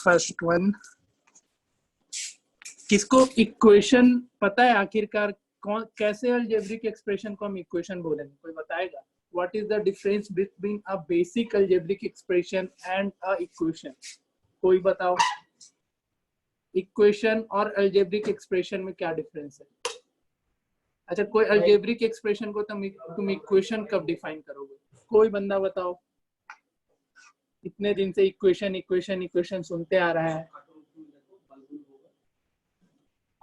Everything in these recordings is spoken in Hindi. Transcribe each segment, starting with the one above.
फर्स्ट वन, किसको इक्वेशन पता है आखिरकार कौन कैसे अलजेब्रिक एक्सप्रेशन को हम इक्वेशन बोलेंगे? कोई बताएगा? What is the difference between a basic algebraic expression and a equation? कोई बताओ, इक्वेशन और अलजेब्रिक एक्सप्रेशन में क्या डिफरेंस है? अच्छा, कोई अलजेब्रिक एक्सप्रेशन को तुम इक्वेशन कब डिफाइन करोगे? कोई बंदा बताओ। इतने दिन से इक्वेशन इक्वेशन इक्वेशन सुनते आ रहा है,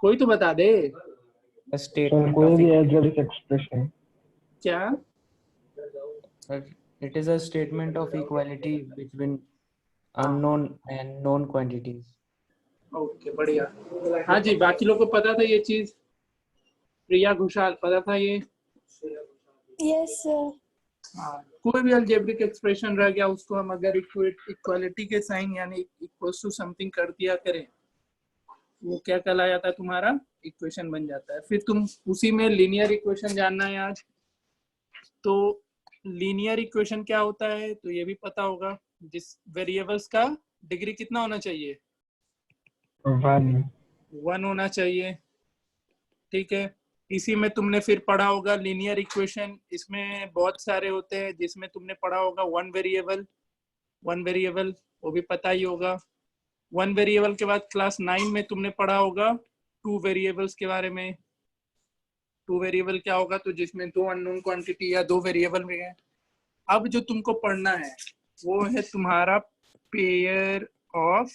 कोई तो बता दे। कोई भी अलजेब्रिक एक्सप्रेशन। क्या? It is a statement of equality between unknown and known quantities. Okay, बढ़िया। हाँ जी, बाकी लोगों को पता था ये चीज? प्रिया घोषाल, पता था ये? Yes sir. हाँ, कोई भी अलजेब्रिक एक्सप्रेशन रह गया उसको हम अगर इक्वालिटी के साइन यानी इक्वल्स टू समथिंग कर दिया करें, वो क्या कहलाया जाता है तुम्हारा? इक्वेशन बन जाता है। फिर तुम उसी में लीनियर इक्वेशन जानना है आज, तो लीनियर इक्वेशन क्या होता है तो ये भी पता होगा। जिस वेरिएबल्स का डिग्री कितना होना चाहिए? 1 होना चाहिए, ठीक है। इसी में तुमने फिर पढ़ा होगा लीनियर इक्वेशन, इसमें बहुत सारे होते हैं, जिसमें तुमने पढ़ा होगा वन वेरिएबल, वो भी पता ही होगा। वन वेरिएबल के बाद क्लास 9 में तुमने पढ़ा होगा टू वेरिएबल्स के बारे में। टू वेरिएबल क्या होगा? तो जिसमें दो अननोन क्वांटिटी या दो वेरिएबल में है। अब जो तुमको पढ़ना है वो है तुम्हारा pair of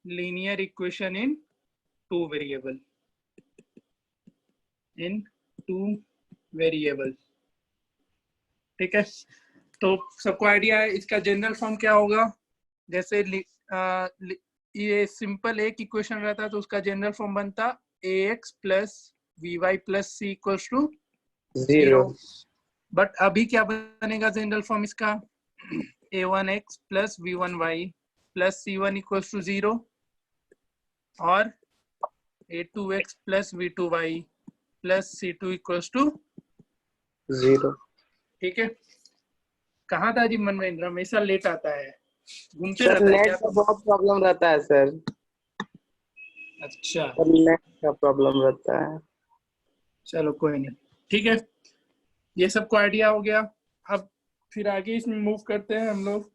linear equation in two variable, ठीक है। तो सबको आइडिया है इसका जनरल फॉर्म क्या होगा? जैसे ये सिंपल एक इक्वेशन रहता तो उसका जनरल फॉर्म बनता ax plus vy plus c equals to 0। But अभी क्या बनेगा जनरल फॉर्म इसका? a1x plus v1y plus c1 equals to 0 और a2x plus v2y plus c2 equals to 0, ठीक है। कहाँ था जी मनवेंद्र? हमेशा लेट आता है, घूमते रहता है क्या? नेट का बहुत प्रॉब्लम रहता है सर। अच्छा, नेट का प्रॉब्लम रहता है। चलो कोई नहीं, ठीक है। ये सबको आइडिया हो गया। अब फिर आगे इसमें मूव करते हैं हम लोग।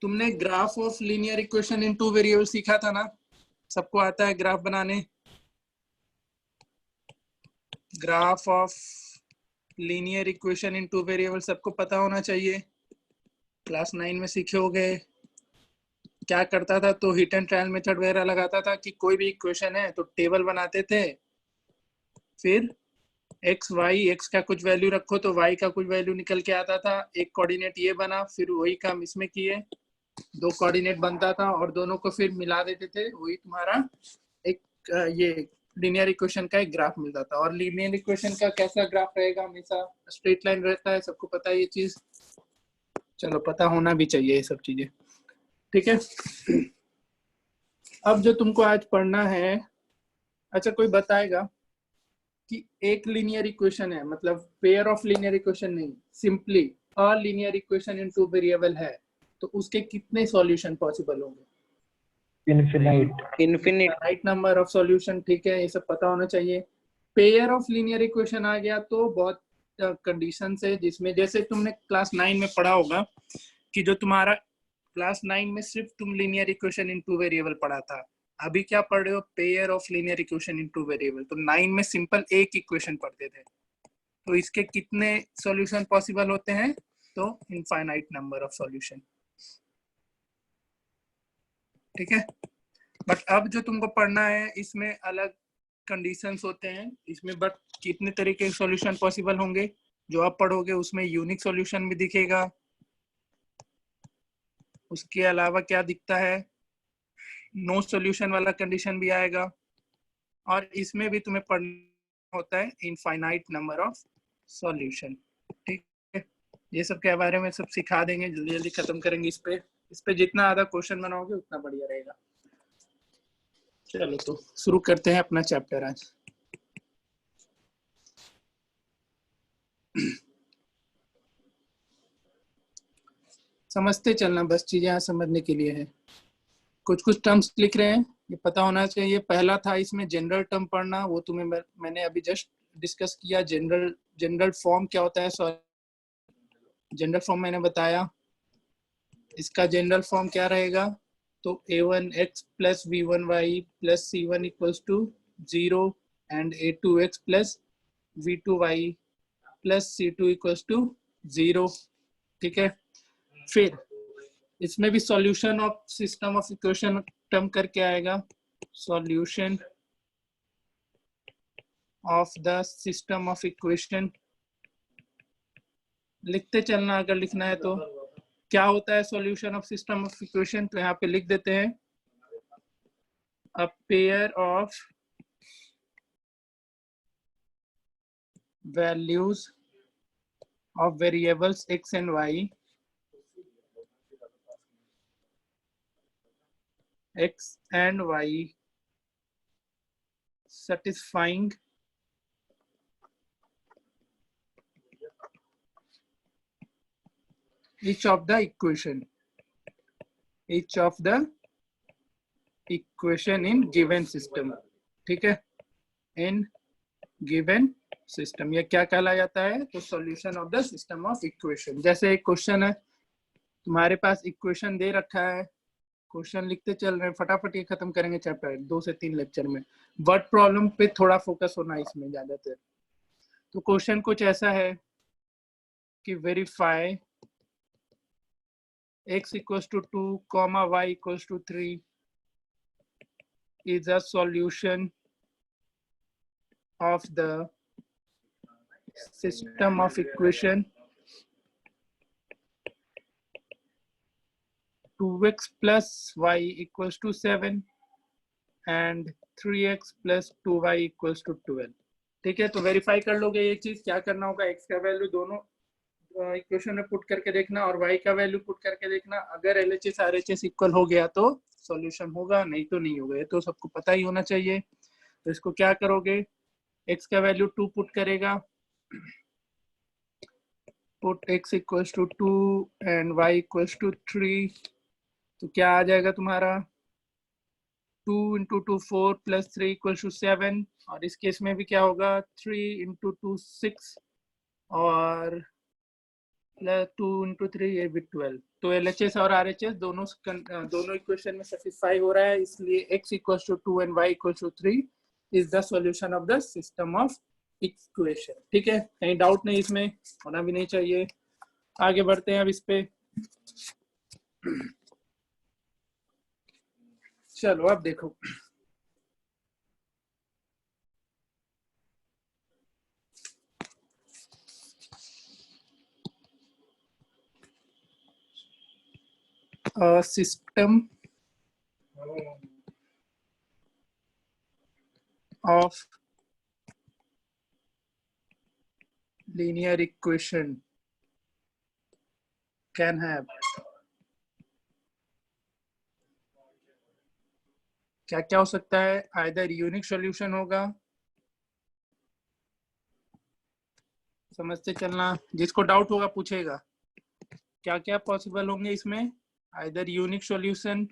तुमने graph of linear equation in two variable सीखा था ना? सबको आता है ग्राफ बनाने? Graph of linear equation in two variable सबको पता होना चाहिए, क्लास 9 में सीखे होगे। क्या करता था तो हिट एंड ट्रायल मेथड वगैरह लगाता था कि कोई भी इक्वेशन है तो टेबल बनाते थे, फिर एक्स वाई, एक्स का कुछ वैल्यू रखो तो वाई का कुछ वैल्यू निकल के आता था। एक कोऑर्डिनेट ये बना, फिर वही काम इसमें किए, दो कोऑर्डिनेट बनता था और दोनों को फिर मिला देते थे, वही तुम्हारा एक ये लीनियर इक्वेशन का एक ग्राफ मिलता था। और लीनियर इक्वेशन का कैसा ग्राफ रहेगा? हमेशा स्ट्रेट लाइन रहता है, सबको पता है ये चीज। चलो, पता होना भी चाहिए ये सब चीजें, ठीक है। अब जो तुमको आज पढ़ना है, अच्छा कोई बताएगा कि एक लीनियर इक्वेशन है, मतलब पेयर ऑफ लीनियर इक्वेशन नहीं, simply a linear equation in two variable है, तो उसके कितने सॉल्यूशन पॉसिबल होंगे? इनफिनिट नंबर ऑफ सॉल्यूशन, ठीक है। ये सब पता होना चाहिए। पेयर ऑफ लीनियर इक्वेशन आ गया तो बहुत कंडीशन है, जिसमें जैसे तुमने क्लास 9 में पढ़ा होगा कि जो तुम्हारा क्लास 9 में सिर्फ तुम linear equation in two variable पढ़ा था, अभी क्या पढ़ रहे हो? Pair of linear equation in two variable. तो 9 में सिंपल एक इक्वेशन पढ़ते थे, तो इसके कितने सॉल्यूशन पॉसिबल होते हैं? तो इनफाइनाइट नंबर ऑफ सॉल्यूशन, ठीक है। बट अब जो तुमको पढ़ना है इसमें अलग कंडीशंस होते हैं इसमें, बट कितने तरीके के सॉल्यूशन पॉसिबल होंगे जो आप पढ़ोगे उसमें यूनिक सॉल्यूशन भी दिखेगा। उसके अलावा क्या दिखता है? नो सॉल्यूशन वाला कंडीशन भी आएगा, और इसमें भी तुम्हें पढ़ना होता है इनफाइनाइट नंबर ऑफ सॉल्यूशन, ठीक है। ये सब के बारे में सब सिखा देंगे, जल्दी जल्दी खत्म करेंगे। इस पे जितना आधा क्वेश्चन बनाओगे उतना बढ़िया रहेगा। चलो तो शुरू करते हैं अपना चैप्टर आज। समझते चलना, बस चीजें यहाँ समझने के लिए है। कुछ कुछ टर्म्स लिख रहे हैं, ये पता होना चाहिए। पहला था इसमें जनरल टर्म पढ़ना, वो तुम्हें मैंने अभी जस्ट डिस्कस किया। जनरल फॉर्म क्या होता है, सॉरी जनरल फॉर्म मैंने बताया। इसका जनरल फॉर्म क्या रहेगा, तो a1x plus v1y plus c1 equals to 0 and a2x plus v2y plus c2 equals to 0। ठीक है, फिर इसमें भी solution of system of equation term करके आएगा, solution of the system of equation. लिखते चलना अगर लिखना है तो। क्या होता है solution of system of equation, तो यहाँ पे लिख देते हैं a pair of values of variables x and y, x and y satisfying each of the equation in given system। ठीक है, in given system ये क्या कहला जाता है, तो solution of the system of equation। जैसे एक क्वेश्चन है, तुम्हारे पास इक्वेशन दे रखा है, क्वेश्चन लिखते चल रहे हैं, फटाफट ये खत्म करेंगे चैप्टर 2 से 3 लेक्चर में। वर्ड प्रॉब्लम पे थोड़ा फोकस होना इसमें ज्यादातर। तो क्वेश्चन कुछ ऐसा है कि verify x equals to 2, y equals to 3 is a solution of the system of equation 2x plus y equals to 7 and 3x plus 2y equals to 12। ठीक है, तो वेरीफाई कर लोगे ये चीज। क्या करना होगा, x का वैल्यू दोनों इक्वेशन में पुट करके देखना और y का वैल्यू पुट करके देखना। अगर LHS RHS इक्वल हो गया तो सॉल्यूशन होगा, नहीं तो नहीं होगा। ये तो सबको पता ही होना चाहिए। तो इसको क्या करोगे, x का वैल्यू 2 पुट करेगा, put x equals to 2 and y equals to 3, तो क्या आ जाएगा तुम्हारा 2 इंटू 2 4 प्लस 3 इक्वल्स टू 7। और इस केस में भी क्या होगा 3 इंटू 2 6 और प्लस 2 इंटू 3 ये भी 12। तो LHS और RHS दोनों इक्वेशन में सेटिस्फाई हो रहा है, इसलिए x equals to 2 and y equals to 3 is the solution of the system of equation. ठीक है, कहीं डाउट नहीं, इसमें होना भी नहीं चाहिए। आगे बढ़ते हैं अब इस पे। चलो अब देखो, system of linear equation can have क्या क्या हो सकता है, आइदर यूनिक सॉल्यूशन होगा, समझते चलना, जिसको डाउट होगा पूछेगा क्या क्या पॉसिबल होंगे इसमें, आइदर यूनिक सॉल्यूशन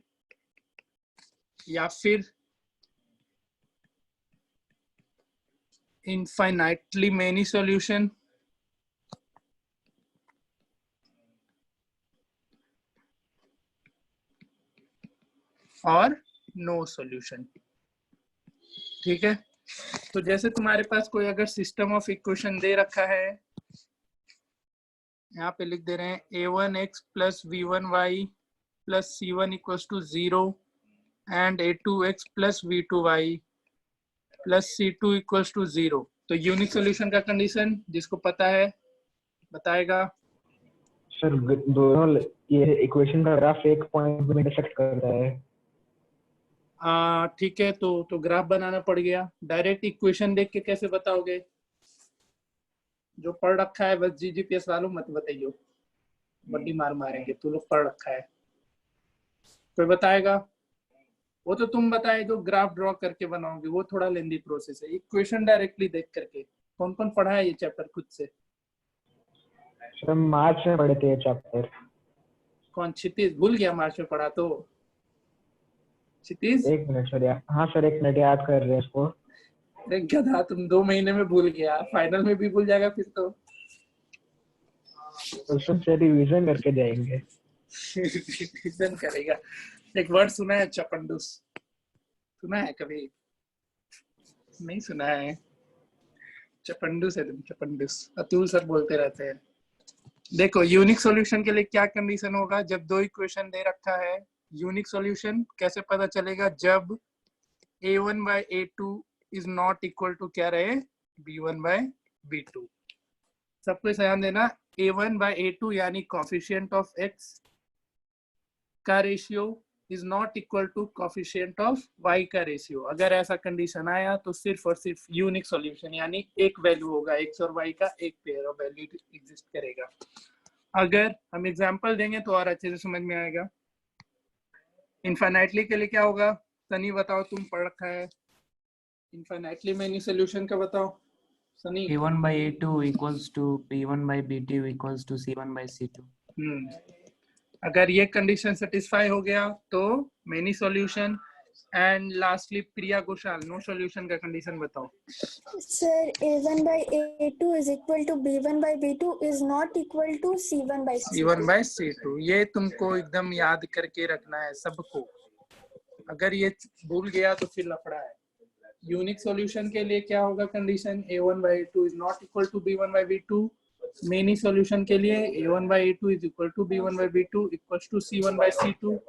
या फिर infinitely many solution और नो सॉल्यूशन। ठीक है, तो जैसे तुम्हारे पास कोई अगर सिस्टम ऑफ इक्वेशन दे रखा है, यहाँ पे लिख दे रहे हैं a1x plus v1y plus c1 equals to 0 and a2x plus v2y plus c2 equals to 0। तो यूनिक सॉल्यूशन का कंडीशन जिसको पता है बताएगा। सर दोनों ये इक्वेशन का ग्राफ एक पॉइंट में इंटरसेक्ट कर रहा है। ठीक है, तो ग्राफ बनाना पड़ गया। डायरेक्ट इक्वेशन देख के कैसे बताओगे, जो पढ़ रखा है बस GGPS वालों मत बताइयो, बड्डी मार मारेंगे। तू लोग पढ़ रखा है, कोई बताएगा? वो तो तुम बताए जो ग्राफ ड्रॉ करके बनाओगे, वो थोड़ा लेंदी प्रोसेस है। इक्वेशन डायरेक्टली देख करके कौन कौन पढ़ा है ये चैप्टर खुद से? सर मार्च में पढ़े थे ये चैप्टर। कौन? क्षितिज भूल गया, मार्च में पढ़ा तो। क्षितिज, एक मिनट सर, हाँ सर, एक मिनट याद कर रहे हैं इसको। अरे गधा, तुम 2 महीने में भूल गया, फाइनल में भी भूल जाएगा फिर तो। क्वेश्चन से रिवीजन करके जाएंगे। रिवीजन करेगा। एक वर्ड सुना है, चपंडुस? सुना है कभी? नहीं सुना है? चपंडुस है तुम, चपंडुस। अतुल सर बोलते रहते हैं। देखो, यूनिक सॉल्यूशन के लिए क्या कंडीशन होगा? जब 2 इक्वेशन दे रखा है, यूनिक सॉल्यूशन कैसे पता चलेगा? जब a1 by a2 is not equal to क्या रहे? b1 by b2। सबको ध्यान देना, a1 by a2 यानी कोफिशिएंट ऑफ x का ratio is not equal to coefficient of y का रेशियो। अगर ऐसा कंडीशन आया तो सिर्फ और सिर्फ यूनिक सॉल्यूशन यानी एक वैल्यू होगा, x और y का एक पेयर ऑफ वैल्यू एग्जिस्ट करेगा। अगर हम एग्जांपल देंगे तो और अच्छे से समझ में आएगा। इनफाइनाइटली के लिए क्या होगा? सनी बताओ, तुम पढ़ रखा है। इनफाइनाइटली में सॉल्यूशन का बताओ Sunny. a1 by a2 equals to b1 by b2 equals to c1 by c2। अगर ये कंडीशन सेटिस्फाई हो गया तो many solution. And lastly Priya Ghoshal, no solution का कंडीशन बताओ। Sir, A1 by A2 is equal to B1 by B2 is not equal to C1 by C2. C1 by C2, ये तुमको एकदम याद करके रखना है सबको। अगर ये भूल गया तो फिर लफड़ा है। यूनिक सॉल्यूशन के लिए क्या होगा condition? A1 by A2 is not equal to B1 by B2। Many solution के लिए A1 by A2 is equal to B1 by B2 equals to C1 by C2।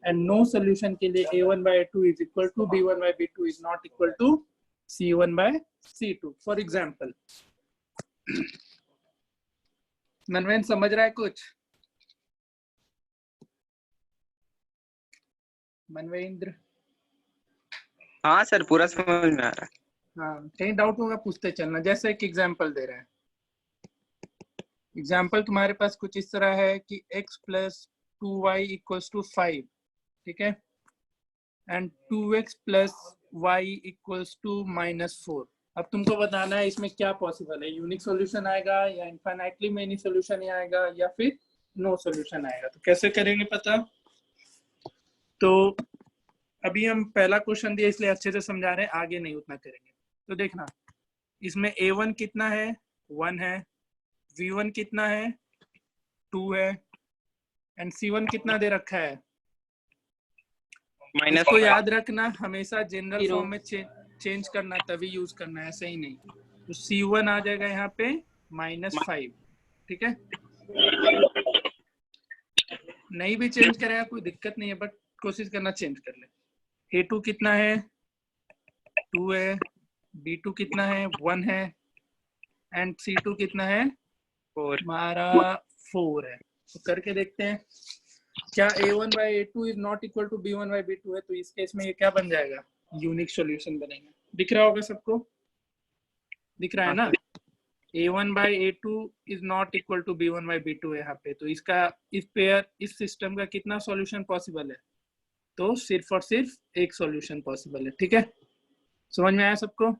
And no solution के लिए A1 by A2 is equal to B1 by B2 is not equal to C1 by C2। For example, Manvendra समझ रहा है कुछ? मनवेंद्र? हाँ सर, पूरा समझ में आ रहा है। हाँ, कहीं डाउट होगा पूछते चलना। जैसे एक एग्जाम्पल दे रहे हैं। एग्जाम्पल तुम्हारे पास कुछ इस तरह है कि x plus 2y equals to 5, ठीक है, and 2x plus y equals to -4। अब तुमको बताना है इसमें क्या पॉसिबल है, यूनिक सॉल्यूशन आएगा या इनफाइनाइटली मेनी सॉल्यूशन ही आएगा या फिर नो सॉल्यूशन आएगा। तो कैसे करेंगे पता? तो अभी हम पहला क्वेश्चन दिया इसलिए अच्छे से समझा रहे हैं, आगे नहीं उतना करेंगे। तो देखना, इसमें a1 कितना है? 1 है। v1 कितना है? 2 है। एंड c1 कितना दे रखा है? इसको याद रखना, हमेशा जनरल फॉर्म में चेंज करना, तभी यूज करना है, ऐसे ही नहीं। तो c1 आ जाएगा यहाँ पे -5, ठीक है। नहीं भी चेंज करेगा कोई दिक्कत नहीं है, बट कोशिश करना चेंज कर ले। a2 कितना है? 2 है। b2 कितना है? 1 है। एंड c2 कितना है? 4। हमारा 4 है। तो करके देखते हैं, क्या a1 by a2 is not equal to b1 by b2 है? तो इस केस में ये क्या बन जाएगा? यूनिक सॉल्यूशन बनेगा। दिख रहा होगा सबको? दिख रहा है ना? a1 by a2 is not equal to b1 by b2 है यहाँ पे। तो इसका इस पेयर, इस सिस्टम का कितना सॉल्यूशन पॉसिबल है? तो सिर्फ और सिर्फ एक सॉल्यूशन पॉसिबल है, ठीक है। समझ में आया सबको?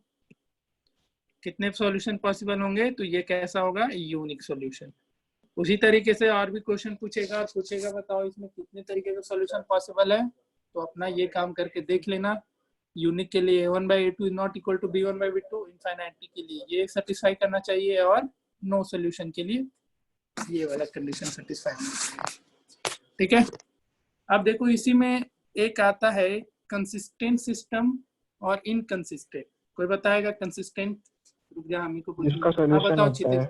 कितने सॉल्यूशन पॉसिबल होंगे? तो ये कैसा होगा? Unique solution. उसी तरीके से और भी क्वेश्चन पूछेगा और पूछेगा बताओ इसमें कितने तरीके का सॉल्यूशन पॉसिबल है। तो अपना ये काम करके देख लेना। यूनिक के लिए a1 by a2 is not equal to b1 by b2, infinitely के लिए ये सेटिस्फाई करना चाहिए, और नो सॉल्यूशन के लिए ये वाला कंडीशन सेटिस्फाई करना चाहिए, ठीक है। अब देखो, इसी में एक आता है कंसिस्टेंट सिस्टम और इनकंसिस्टेंट। कोई बताएगा कंसिस्टेंट? रुक जा, हम ही को जिसका सॉल्यूशन होता है,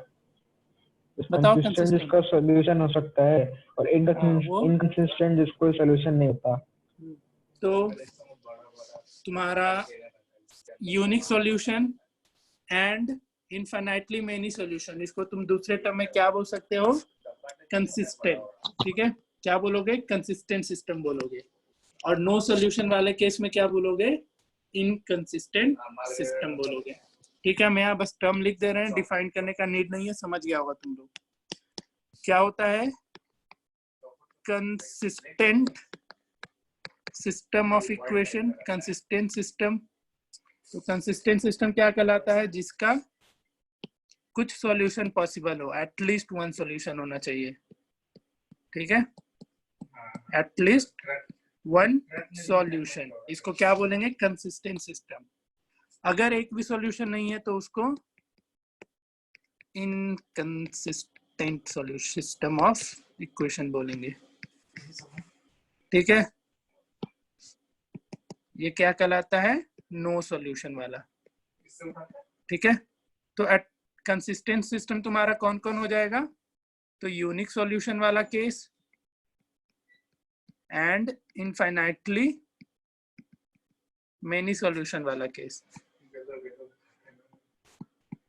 बताओ कंसिस्टेंट जिसका सॉल्यूशन हो सकता है, और इनकंसिस्टेंट जिसको सॉल्यूशन नहीं होता। तो तुम्हारा unique solution and infinitely many solution, इसको तुम दूसरे टर्म में क्या बोल सकते हो? कंसिस्टेंट, ठीक है। क्या बोलोगे? कंसिस्टेंट सिस्टम बोलोगे। और नो सॉल्यूशन वाले केस में क्या बोलोगे? इनकंसिस्टेंट सिस्टम बोलोगे, ठीक है। मैं यहाँ बस टर्म लिख दे रहे हैं, डिफाइन करने का नीड नहीं है, समझ गया होगा तुम लोग। क्या होता है consistent system of equation? Consistent system. तो कंसिस्टेंट सिस्टम क्या कहलाता है? जिसका कुछ सॉल्यूशन पॉसिबल हो, एटलीस्ट वन सॉल्यूशन होना चाहिए, ठीक है। At least one solution. इसको क्या बोलेंगे? Consistent system. अगर एक भी सॉल्यूशन नहीं है तो उसको inconsistent solution system of equation बोलेंगे। ठीक है, ये क्या कहलाता है? नो सॉल्यूशन वाला। ठीक है, तो एट कंसिस्टेंट सिस्टम तुम्हारा कौन कौन हो जाएगा? तो यूनिक सॉल्यूशन वाला case and infinitely many solution वाला केस।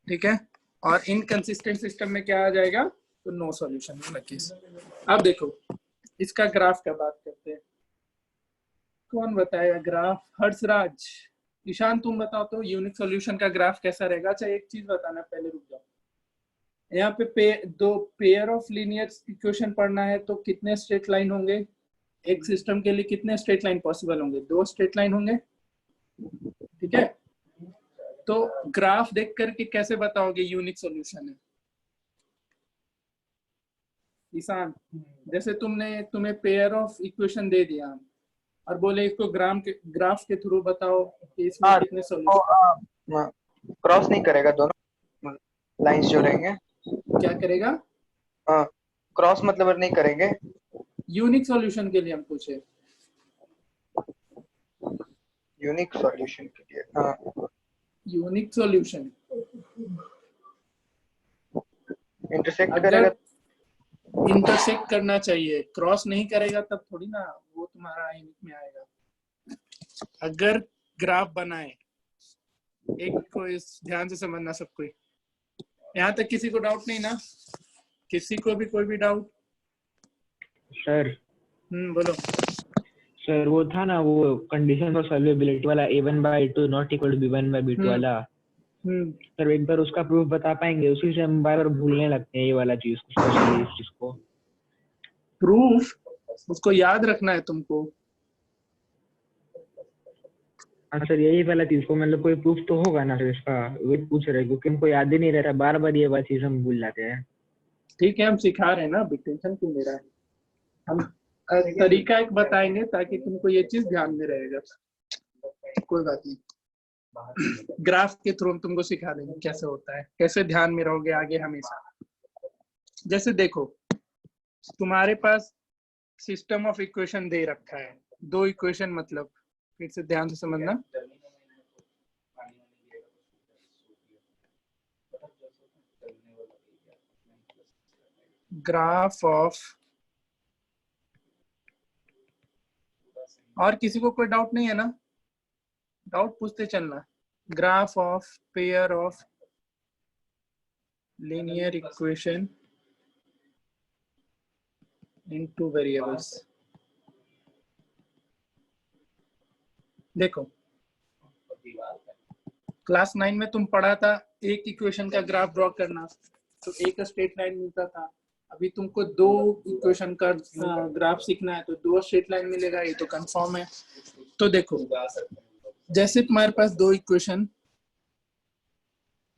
ठीक है, और इनकंसिस्टेंट सिस्टम में क्या आ जाएगा? तो नो सॉल्यूशन वाला केस। अब देखो इसका ग्राफ का बात करते हैं। कौन बताएगा ग्राफ? हर्षराज, ईशान तुम बताओ तो यूनिक सॉल्यूशन का ग्राफ कैसा रहेगा? अच्छा एक चीज बताना, पहले रुक जाओ। यहाँ पे दो पेयर ऑफ लीनियर इक्वेशन पढ़ना है तो कितने स्ट्रेट लाइन होंगे? एक सिस्टम के लिए कितने स्ट्रेट लाइन पॉसिबल होंगे? 2 स्ट्रेट लाइन होंगे। ठीक है, तो ग्राफ देख करके कैसे बताओगे यूनिक सॉल्यूशन है? ईशान, जैसे तुम्हें पेयर ऑफ इक्वेशन दे दिया और बोले इसको ग्राफ के थ्रू बताओ कि इसमें कितने सॉल्यूशन। क्रॉस नहीं करेगा, दोनों लाइंस जो रहेंगे। क्या करेगा? क्रॉस मतलब नहीं करेंगे। यूनिक सॉल्यूशन के लिए हम पूछे। यूनिक सॉल्यूशन के लिए, हाँ। यूनिक सॉल्यूशन इंटरसेक्ट करेगा, इंटरसेक्ट करना चाहिए, क्रॉस नहीं करेगा तब थोड़ी ना वो तुम्हारा यूनिक में आएगा। अगर ग्राफ बनाए, एक को इस ध्यान से समझना सब कोई, यहाँ तक किसी को डाउट नहीं ना? किसी को भी कोई भी डाउट? सर बोलो। सर वो था ना, वो कंडीशन फॉर सॉल्युबिलिटी वाला a1/2 not equal to b1/b2 वाला। सर एक बार उसका प्रूफ बता पाएंगे? उसी से हम बार बार भूलने लगते हैं ये वाला चीज को। प्रूफ उसको याद रखना है तुमको। हाँ सर, यही वाला चीज को मतलब कोई प्रूफ तो होगा ना सर इसका? वही पूछ रहे क्योंकि हमको याद ही नहीं रहता, बार बार ये वाली चीज हम भूल जाते हैं। ठीक है, हम सिखा रहे हैं ना, अभी टेंशन क्यों ले रहा है? हम तरीका एक बताएंगे ताकि तुमको ये चीज ध्यान में रहेगा। कोई बात नहीं, ग्राफ के थ्रू हम तुमको सिखा देंगे कैसे होता है, कैसे ध्यान में रहोगे आगे हमेशा। जैसे देखो तुम्हारे पास सिस्टम ऑफ इक्वेशन दे रखा है, 2 इक्वेशन, मतलब फिर से ध्यान से समझना। ग्राफ ऑफ, और किसी को कोई डाउट नहीं है ना? डाउट पूछते चलना। Graph of pair of linear equation in 2 variables. देखो क्लास 9 में तुम पढ़ा था एक इक्वेशन का ग्राफ ड्रॉ करना, तो एक स्ट्रेट लाइन मिलता था। अभी तुमको 2 इक्वेशन का ग्राफ सीखना है तो 2 स्ट्रेट लाइन मिलेगा, ये तो कंफर्म है। तो देखो जैसे तुम्हारे पास 2 equation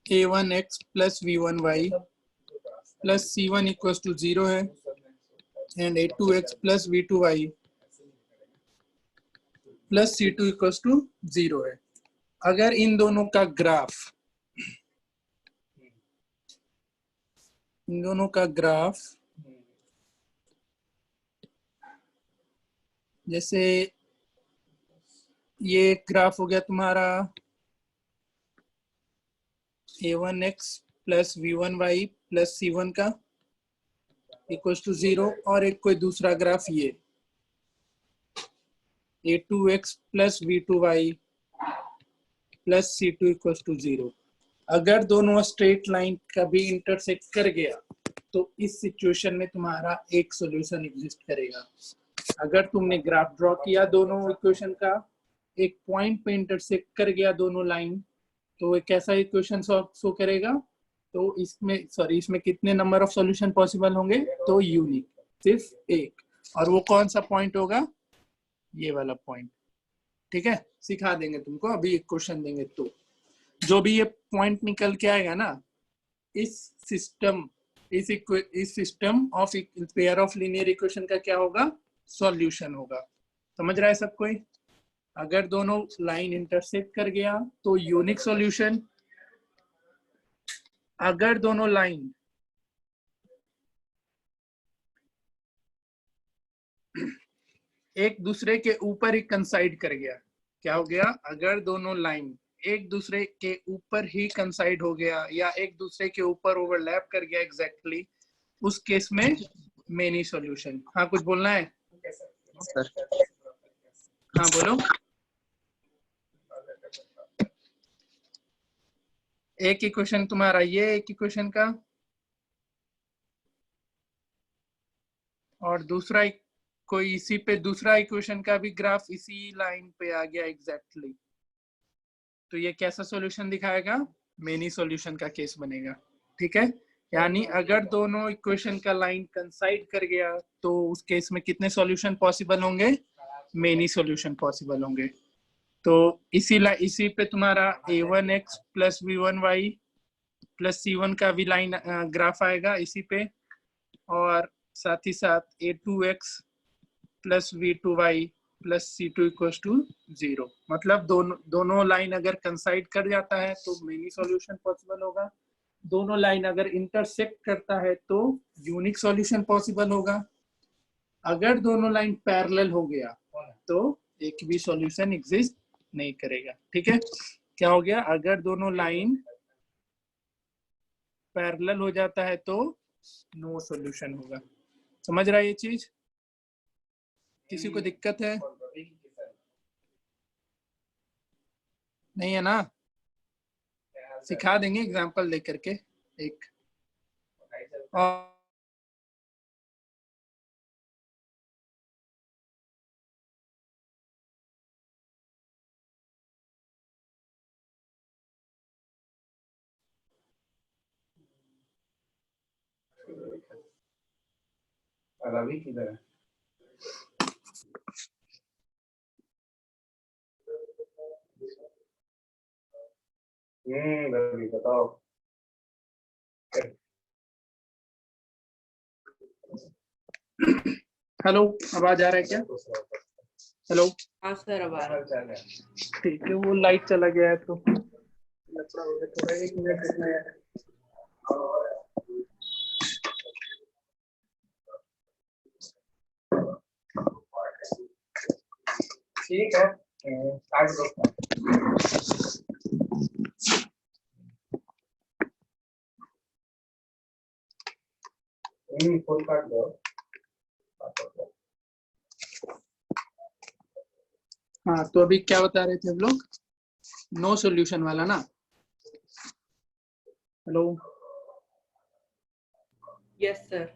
a1x plus v1y plus c1 equals to 0 है and a2x plus v2y plus c2 equals to 0 है। अगर इन दोनों का ग्राफ जैसे ये ग्राफ हो गया तुम्हारा a1x plus v1y plus c1 का इक्वल्स टू 0, और एक कोई दूसरा ग्राफ ये a2x plus v2y plus c2 equals to 0। अगर दोनों स्ट्रेट लाइन कभी इंटरसेक्ट कर गया तो इस सिचुएशन में तुम्हारा एक सॉल्यूशन एग्जिस्ट करेगा। अगर तुमने ग्राफ ड्रॉ किया दोनों इक्वेशन का, एक पॉइंट पे इंटरसेक्ट कर गया दोनों लाइन, तो एक ऐसा इक्वेशन शो करेगा। तो इसमें कितने नंबर ऑफ सॉल्यूशन पॉसिबल होंगे? तो यूनिक, सिर्फ एक। और वो कौन सा पॉइंट होगा? ये वाला पॉइंट। ठीक है, सिखा देंगे तुमको, अभी एक क्वेश्चन देंगे तो जो भी ये पॉइंट निकल के आएगा ना, इस system of pair of linear equation का क्या होगा? सॉल्यूशन होगा। समझ रहा है सब कोई? अगर दोनों लाइन इंटरसेक्ट कर गया तो यूनिक सॉल्यूशन, अगर दोनों लाइन एक दूसरे के ऊपर ही कंसाइड कर गया, क्या हो गया? अगर दोनों लाइन एक दूसरे के ऊपर ही कंसाइड हो गया या एक दूसरे के ऊपर ओवरलैप कर गया एग्जैक्टली, उस केस में मेनी सॉल्यूशन। हाँ, कुछ बोलना है? सर हाँ बोलो। एक इक्वेशन तुम्हारा ये, एक इक्वेशन का, और दूसरा कोई इसी पे दूसरा इक्वेशन का भी ग्राफ इसी लाइन पे आ गया एग्जैक्टली, तो ये कैसा सॉल्यूशन दिखाएगा? मेनी सॉल्यूशन का केस बनेगा। ठीक है, यानी अगर दोनों इक्वेशन का लाइन कंसाइड कर गया तो उस केस में कितने सॉल्यूशन पॉसिबल होंगे? मेनी सॉल्यूशन पॉसिबल होंगे। तो इसी पे तुम्हारा a1x plus v1y plus c1 का भी लाइन ग्राफ आएगा इसी पे, और साथ ही साथ a2x plus v2y plus c2 equals to 0। मतलब दोनों लाइन अगर कंसाइड कर जाता है तो मेनी सॉल्यूशन पॉसिबल होगा, दोनों लाइन अगर इंटरसेक्ट करता है तो यूनिक सॉल्यूशन पॉसिबल होगा, अगर दोनों लाइन पैरेलल हो गया तो एक भी सॉल्यूशन एग्जिस्ट नहीं करेगा। ठीक है, क्या हो गया? अगर दोनों लाइन पैरेलल हो जाता है तो नो सॉल्यूशन होगा। समझ रहा है ये चीज? किसी को दिक्कत है? नहीं है ना? सिखा देंगे एग्जांपल लेकर के एक। और रवि किधर है? रवि बताओ। हेलो, आवाज आ रहा है क्या? हेलो, हाँ सर, अब आ रहा है। ठीक है, वो लाइट चला गया है तो लफड़ा हो गया थोड़ा, 1 मिनट रुकना है। ठीक है, काट दो। फुल काट दो। हाँ, तो अभी क्या बता रहे थे हम लोग? नो सॉल्यूशन वाला ना? Hello, yes sir.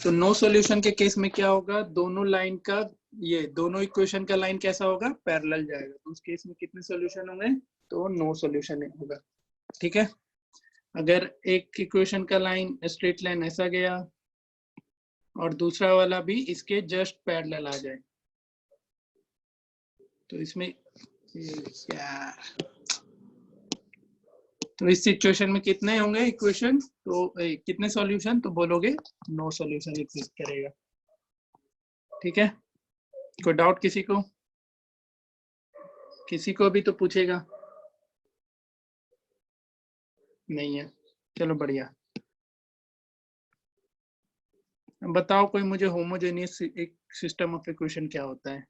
तो नो सॉल्यूशन के केस में क्या होगा? दोनों लाइन का, ये दोनों इक्वेशन का लाइन कैसा होगा? पैरेलल जाएगा, तो उस केस में कितने सॉल्यूशन होंगे? तो नो सॉल्यूशन होगा। ठीक है, अगर एक इक्वेशन का लाइन स्ट्रेट लाइन ऐसा गया और दूसरा वाला भी इसके जस्ट पैरेलल आ जाए, तो इसमें क्या, तो इस सिचुएशन में कितने होंगे इक्वेशन? तो कितने सॉल्यूशन? तो बोलोगे नो सॉल्यूशन एग्जिस्ट करेगा। ठीक है, कोई डाउट किसी को? किसी को भी तो पूछेगा, नहीं है? चलो बढ़िया। बताओ कोई मुझे, होमोजेनियस एक सिस्टम ऑफ इक्वेशन क्या होता है?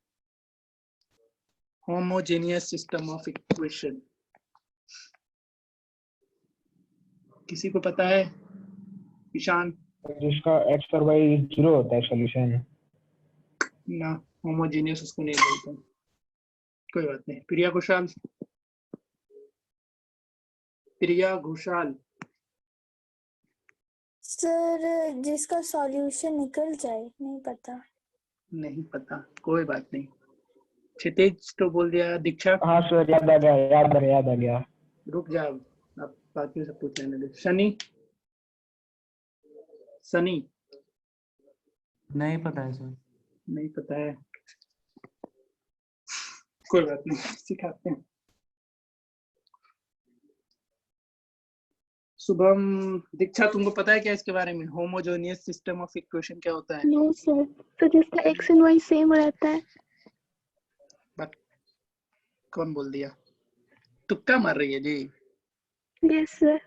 होमोजेनियस सिस्टम ऑफ इक्वेशन किसी को पता है? ईशान? जिसका x और y 0 होता है सॉल्यूशन। ना, होमोजेनियस उसको नहीं बोलते। कोई बात नहीं। प्रिया घोषाल? प्रिया घोषाल? सर जिसका सॉल्यूशन निकल जाए, नहीं पता। नहीं पता, कोई बात नहीं। क्षितिज तो बोल दिया। दीक्षा? हाँ सर, याद आ गया। रुक जा, अब बाकी सब पूछ लेने दे। शनि? सनी? नहीं पता है सर। नहीं पता है, कोई बात नहीं, सिखाते हैं। शुभम, दीक्षा, तुमको पता है क्या इसके बारे में? होमोजेनियस सिस्टम ऑफ इक्वेशन क्या होता है? नो सर, तो जिसका एक्स एंड वाई सेम रहता है। बट कौन बोल दिया? तुक्का मार रही है जी? Yes sir.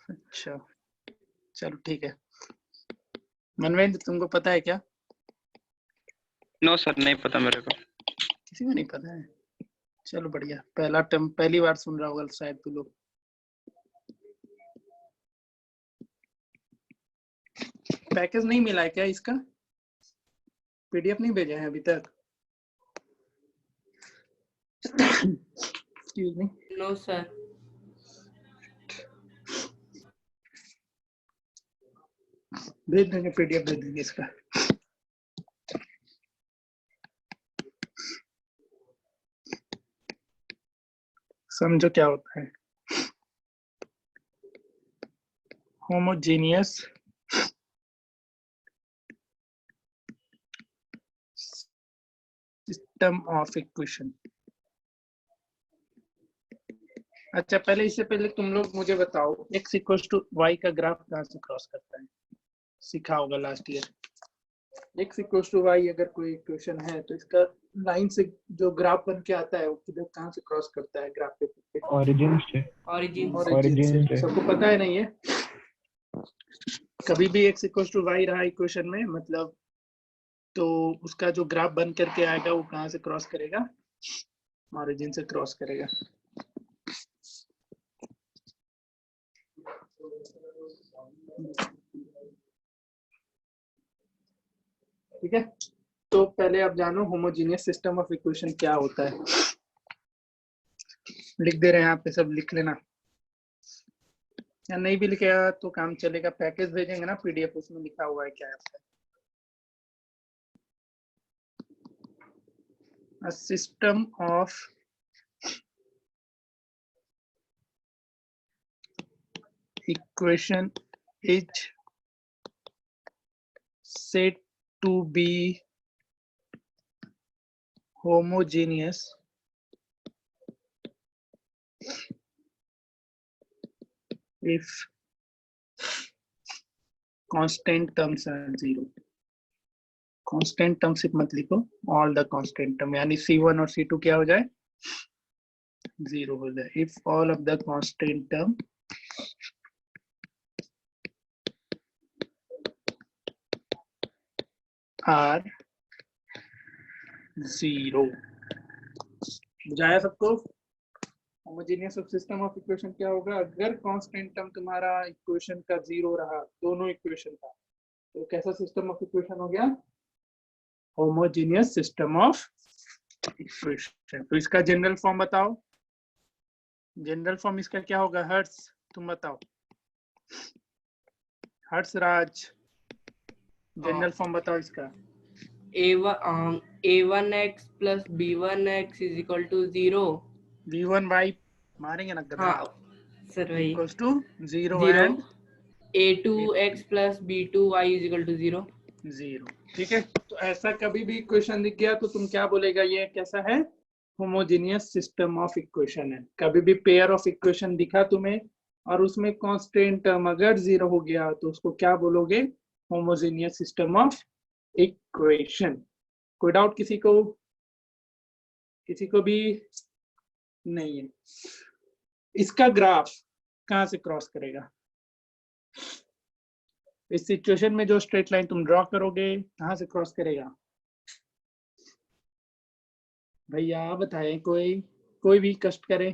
अच्छा, चलो ठीक है। मनवेंद्र, तुमको पता है क्या? नो सर, नहीं पता मेरे को। किसी को नहीं पता है? चलो बढ़िया, पहला टर्म पहली बार सुन रहा होगा शायद तू लोग। पैकेज नहीं मिला है क्या इसका? पीडीएफ नहीं भेजा है अभी तक? Excuse me. No sir. भेज देंगे, पीडीएफ भेज देंगे इसका। समझो क्या होता है होमोजेनियस सिस्टम ऑफ इक्वेशन। अच्छा, पहले इससे पहले तुम लोग मुझे बताओ, x इक्वल्स टू y का ग्राफ कहाँ से क्रॉस करता है? सीखा होगा last year. x equals to y अगर कोई इक्वेशन है तो इसका लाइन से जो ग्राफ बन के आता है वो किधर कहाँ से क्रॉस करता है ग्राफ पे? ओरिजिन से। ओरिजिन से। सबको पता है नहीं है? कभी भी x इक्वल्स टू y रहा इक्वेशन में, मतलब तो उसका जो ग्राफ बन करके आएगा वो कहाँ से क्रॉस करेगा? ओरिजिन से क्रॉस करेगा। ठीक है, तो पहले आप जानो होमोजेनियस सिस्टम ऑफ इक्वेशन क्या होता है। लिख दे रहे हैं, आप पे सब लिख लेना, या नहीं भी लिखेगा तो काम चलेगा। पैकेज भेजेंगे ना पीडीएफ, उसमें लिखा हुआ है क्या है। A system of equation is said to be homogeneous if constant terms are zero. Constant term सिर्फ मत लिखो, ऑल द कांस्टेंट टर्म, यानी C1 और C2 क्या हो जाए? जीरो हो जाए। If all of the constant term are zero. बुझाया सबको? होमोजेनियस सिस्टम ऑफ इक्वेशन क्या होगा? अगर कांस्टेंट टर्म तुम्हारा इक्वेशन का जीरो रहा, दोनों इक्वेशन का, तो कैसा सिस्टम ऑफ इक्वेशन हो गया? Homogeneous system of equation. तो इसका जनरल फॉर्म बताओ। जनरल फॉर्म इसका क्या होगा? हर्ट्स, तुम बताओ। हर्ट्स राज, जनरल फॉर्म बताओ इसका। a1x plus b1x is equal to 0. v1y मारेंगे ना गधा। हाँ सर, वही equals to 0 0. And a2x plus b2y is equal to 0. 0। ठीक है, तो ऐसा कभी भी इक्वेशन दिख गया तो तुम क्या बोलेगा? ये कैसा है? होमोजेनियस सिस्टम ऑफ इक्वेशन है। कभी भी पेयर ऑफ इक्वेशन दिखा तुम्हें और उसमें कांस्टेंट टर्म अगर 0 हो गया तो उसको क्या बोलोगे? Homogeneous system of equation. कोई डाउट किसी को? किसी को भी नहीं है? इसका ग्राफ कहां से क्रॉस करेगा? इस सिचुएशन में जो स्ट्रेट लाइन तुम ड्रॉ करोगे कहां से क्रॉस करेगा? भैया बताएं, कोई भी कष्ट करे।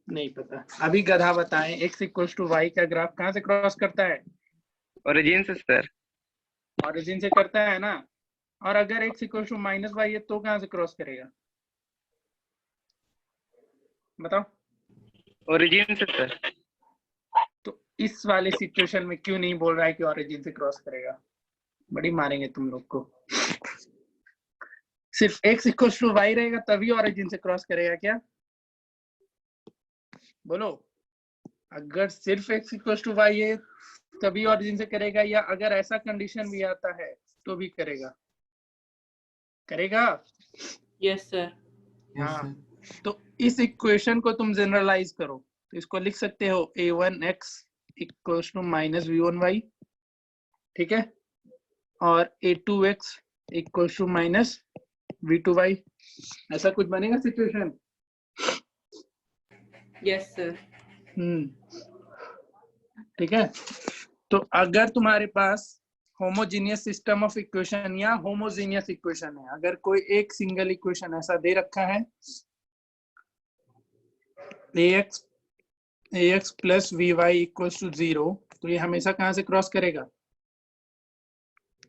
नहीं पता? अभी गधा बताएं, x इक्वल्स टू y का ग्राफ कहां से क्रॉस करता है? ओरिजिन से सर। ओरिजिन से करता है ना। और अगर x equals to minus y है तो कहां से क्रॉस करेगा? बताओ। ओरिजिन से सर। तो इस वाले सिचुएशन में क्यों नहीं बोल रहा है कि ओरिजिन से क्रॉस करेगा? बड़ी मारेंगे तुम लोग को। सिर्फ x इक्वल्स टू वाई रहेगा तभी ओरिजिन से क्रॉस करेगा क्या? बोलो। अगर सिर्फ x इक्वल्स टू वाई है तभी ओरिजिन से करेगा, या अगर ऐसा कंडीशन भी आता है तो भी करेगा? करेगा? Yes sir. हाँ, तो इस इक्वेशन को तुम जनरलाइज करो, तो इसको लिख सकते हो a1x equals to minus v1y, ठीक है, और a2x equals to minus v2y। ऐसा कुछ बनेगा सिचुएशन? Yes sir. ठीक है। तो अगर तुम्हारे पास होमोजीनियस सिस्टम ऑफ इक्वेशन या होमोजीनियस इक्वेशन है, अगर कोई एक सिंगल इक्वेशन ऐसा दे रखा है ax plus vy equals to 0, तो ये हमेशा कहां से क्रॉस करेगा?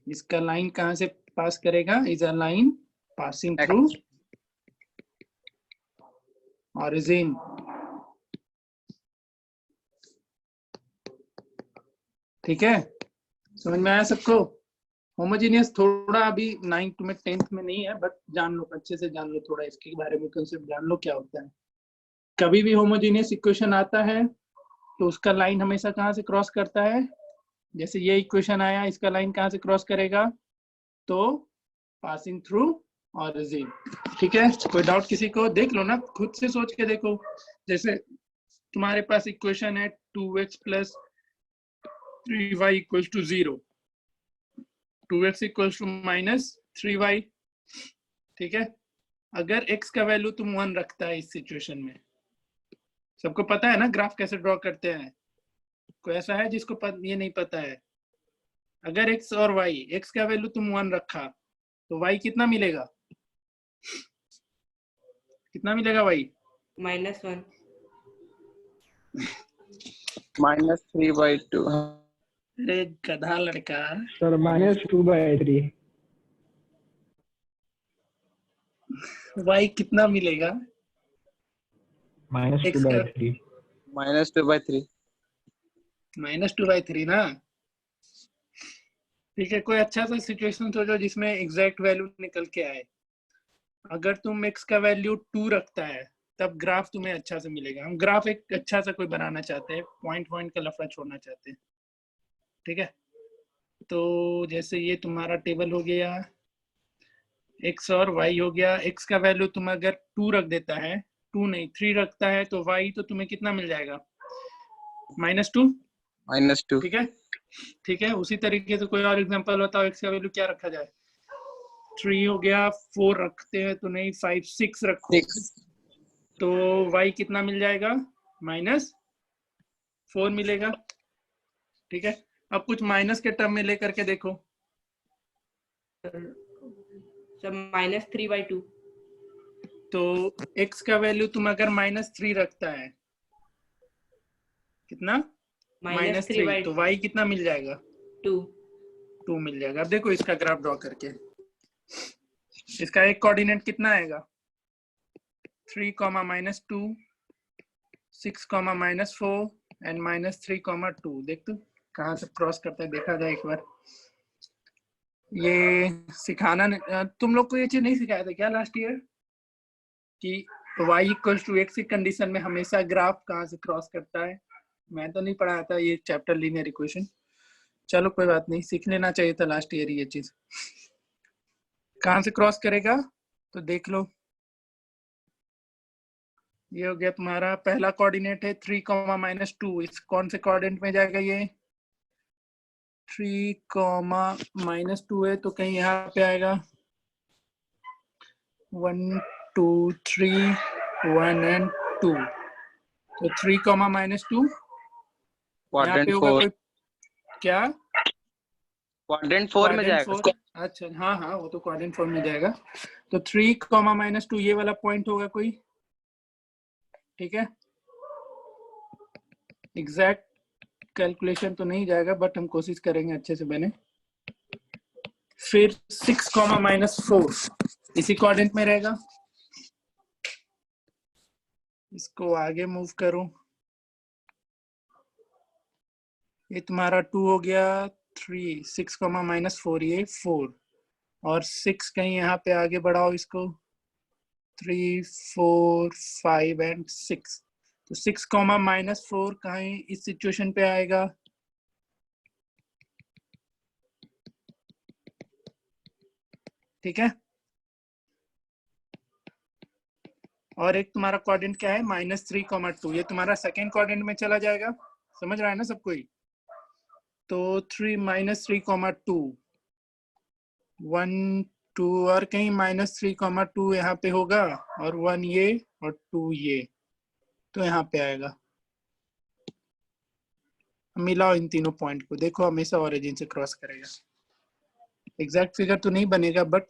इसका लाइन कहां से पास करेगा? Is a line passing through origin. ठीक है, समझ में आया सबको? होमोजीनियस थोड़ा अभी 9th में 10th में नहीं है, बट जान लो, अच्छे से जान लो, थोड़ा इसके बारे में कंसेप्ट जान लो क्या होता है। कभी भी होमोजीनियस इक्वेशन आता है तो उसका लाइन हमेशा कहाँ से क्रॉस करता है? जैसे ये इक्वेशन आया, इसका लाइन कहाँ से क्रॉस करेगा? तो पासिंग थ्रू ऑरिजिन। ठीक है, कोई डाउट किसी को? देख लो ना, खुद से सोच के देखो। जैसे तुम्हारे पास इक्वेशन है 2x plus 3y equals to 0, 2x equals to minus 3y। ठीक है, अगर x का वैल्यू तुम 1 रखता है इस सिचुएशन में, सबको पता है ना ग्राफ कैसे ड्रॉ करते हैं? कोई ऐसा है जिसको ये नहीं पता है? अगर x और y, x का वैल्यू तुम 1 रखा तो y कितना मिलेगा? कितना मिलेगा y? -1। -3/2। अरे गधा लड़का। सर -2/3। y कितना मिलेगा? -2/3। -2/3। -2/3 ना? ठीक है, कोई अच्छा सा सिचुएशन सोचो जिसमें एग्जैक्ट वैल्यू निकल के आए। अगर तुम x का वैल्यू 2 रखता है तब ग्राफ तुम्हें अच्छा से मिलेगा। हम ग्राफ एक अच्छा सा कोई बनाना चाहते हैं, पॉइंट का लफड़ा छोड़ना चाहते हैं। ठीक है, तो जैसे ये तुम्हारा टेबल हो गया, x और y हो गया। x का वैल्यू तुम अगर 2 रख देता है, 2 नहीं 3 रखता है, तो y तो तुम्हें कितना मिल जाएगा? -2। -2। ठीक है, ठीक है। उसी तरीके से कोई और एग्जांपल बताओ, x का वैल्यू क्या रखा जाए? 3 हो गया, 4 रखते हैं तो नहीं, 5 6 रखो, तो y कितना मिल जाएगा? -4 मिलेगा। ठीक है, अब कुछ माइनस के टर्म में लेकर के देखो। सब -3/2। तो x का वैल्यू तुम अगर -3 रखता है, कितना? -3, तो y कितना मिल जाएगा? 2 मिल जाएगा। अब देखो इसका ग्राफ ड्रॉ करके, इसका एक कोऑर्डिनेट कितना आएगा? 3, -2, 6, -4 एंड -3, 2। देख तो कहाँ से क्रॉस करता है, देखा जाए एक बार। ये सिखाना, तुम लोग को ये चीज नहीं सिखाया था क्या लास्ट ईयर कि y इक्वल्स टू x की कंडीशन में हमेशा ग्राफ कहाँ से क्रॉस करता है? मैं तो नहीं पढ़ाया था ये चैप्टर लीनियर इक्वेशन। चलो कोई बात नहीं, सीख लेना चाहिए था लास्ट ईयर ये चीज। कहाँ से क्रॉस करेगा तो देख लो। ये हो गया तुम्हारा पहला कोऑर्डिनेट है 3, -2। इस कौन से कोऑर्डिनेट में जाएगा? ये 3, -2 है तो कहीं यहाँ पे आएगा 1 2 3 1 एंड 2। तो 3, -2 यहाँ पे होगा कोई क्या? क्वाड्रेंट 4 में जाएगा। अच्छा हाँ हाँ, वो तो क्वाड्रेंट 4 में जाएगा। तो 3, -2 ये वाला पॉइंट होगा कोई। ठीक है, एग्जैक्ट कैलकुलेशन तो नहीं जाएगा, बट हम कोशिश करेंगे अच्छे से बने। फिर 6, -4 इसी कोऑर्डिनेट में रहेगा। इसको आगे मूव करो, ये तुम्हारा 2 हो गया, 3, 6, -4 ये 4, और 6 कहीं यहाँ पे आगे बढ़ाओ इसको, 3 4 5 एंड 6। तो 6, -4 कहीं इस सिचुएशन पे आएगा। ठीक है, और एक तुम्हारा कोऑर्डिनेट क्या है -3,2, ये तुम्हारा सेकेंड कोऑर्डिनेट में चला जाएगा। समझ रहा है ना सब कोई? तो 3 -3,2 1 2 और कहीं -3,2 यहाँ पे होगा और 1 ये और 2 ये, तो यहाँ पे आएगा। मिलाओ इन तीनों पॉइंट को, देखो हमेशा ओरिजिन से क्रॉस करेगा। एग्जैक्ट फिगर तो नहीं बनेगा, बट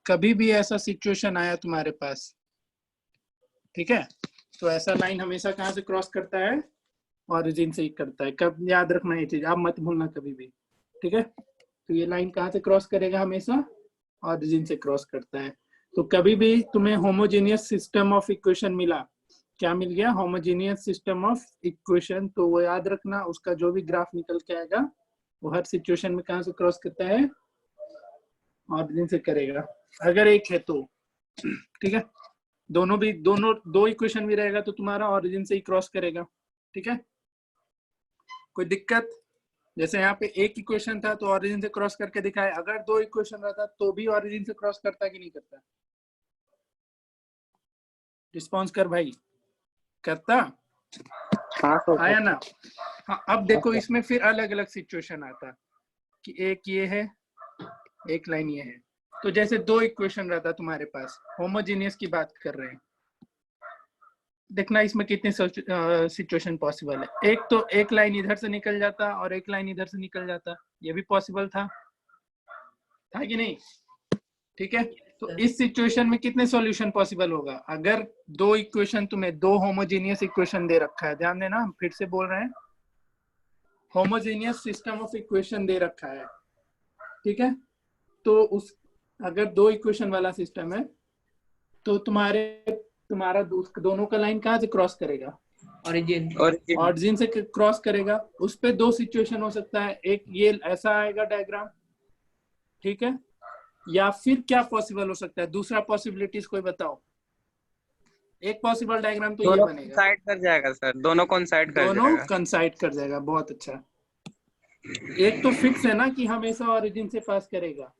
कभी भी ऐसा सिचुएशन आया तुम्हारे पास, ठीक है, तो ऐसा लाइन हमेशा कहाँ से क्रॉस करता है? ओरिजिन से ही करता है। कब याद रखना ये चीज, आप मत भूलना कभी भी, ठीक है। तो ये लाइन कहाँ से क्रॉस करेगा? हमेशा ओरिजिन से क्रॉस करता है। तो कभी भी तुम्हें होमोजेनियस सिस्टम ऑफ इक्वेशन मिला, क्या मिल गया? होमोजेनियस सिस्टम ऑफ इक्वेशन, तो वो याद रखना, उसका जो भी ग्राफ निकल के आएगा वो हर सिचुएशन में कहाँ से क्रॉस करता है? ओरिजिन से करेगा, अगर एक है तो, ठीक है। दोनों दो इक्वेशन भी रहेगा तो तुम्हारा ओरिजिन से ही क्रॉस करेगा, ठीक है। कोई दिक्कत? जैसे यहाँ पे एक इक्वेशन था तो ओरिजिन से क्रॉस करके दिखाए, अगर दो इक्वेशन रहता तो भी ओरिजिन से क्रॉस करता कि नहीं करता? रिस्पॉन्स कर भाई, करता? हाँ सर। आया ना? हाँ, अब देखो इसमें फिर अलग अलग सिचुएशन आता कि एक ये है, एक लाइन ये है। तो जैसे दो इक्वेशन रहता तुम्हारे पास, होमोजेनियस की बात कर रहे हैं, देखना इसमें कितने सिचुएशन पॉसिबल है। एक तो एक लाइन इधर से निकल जाता और एक लाइन इधर से निकल जाता, ये भी पॉसिबल था कि नहीं? ठीक है, तो इस सिचुएशन में कितने सॉल्यूशन पॉसिबल होगा? अगर दो इक्वेशन, तुम्हें दो होमोजेनियस इक्वेशन दे रखा है, ध्यान देना, हम फिर से बोल रहे हैं, होमोजेनियस सिस्टम ऑफ इक्वेशन दे रखा है, ठीक है। तो उस अगर दो इक्वेशन वाला सिस्टम है तो तुम्हारा दोनों का लाइन कहाँ से क्रॉस करेगा? ओरिजिन से क्रॉस करेगा। उस पे दो सिचुएशन हो सकता है, एक ये ऐसा आएगा डायग्राम, ठीक है, या फिर क्या पॉसिबल हो सकता है? दूसरा पॉसिबिलिटीज कोई बताओ। एक पॉसिबल डायग्राम तो ये बनेगा, साइड कर जाएगा सर, दोनों कंसाइड कर जाएगा। दोनों कंसाइड कर जाएगा, बहुत अच्छा। एक तो फिक्स है ना कि हमेशा ओरिजिन से पास करेगा,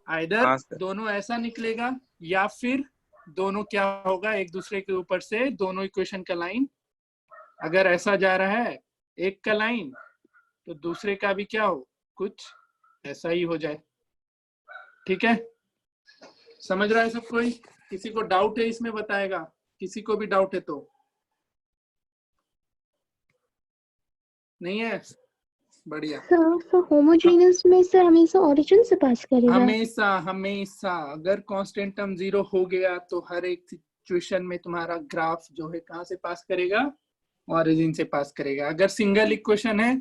आइदर दोनों ऐसा निकलेगा या फिर दोनों क्या होगा, एक दूसरे के ऊपर से दोनों इक्वेशन का लाइन अगर ऐसा जा रहा है एक का लाइन, तो दूसरे का भी क्या हो, कुछ ऐसा ही हो जाए, ठीक है। समझ रहा है सब कोई? किसी को डाउट है इसमें बताएगा, किसी को भी डाउट है तो? नहीं है? बढ़िया। सर होमोजेनियस में सर हमेशा ओरिजिन से पास करेगा? हमेशा अगर कांस्टेंट टर्म 0 हो गया तो हर एक सिचुएशन में तुम्हारा ग्राफ जो है कहाँ से पास करेगा? ओरिजिन से पास करेगा। अगर सिंगल इक्वेशन है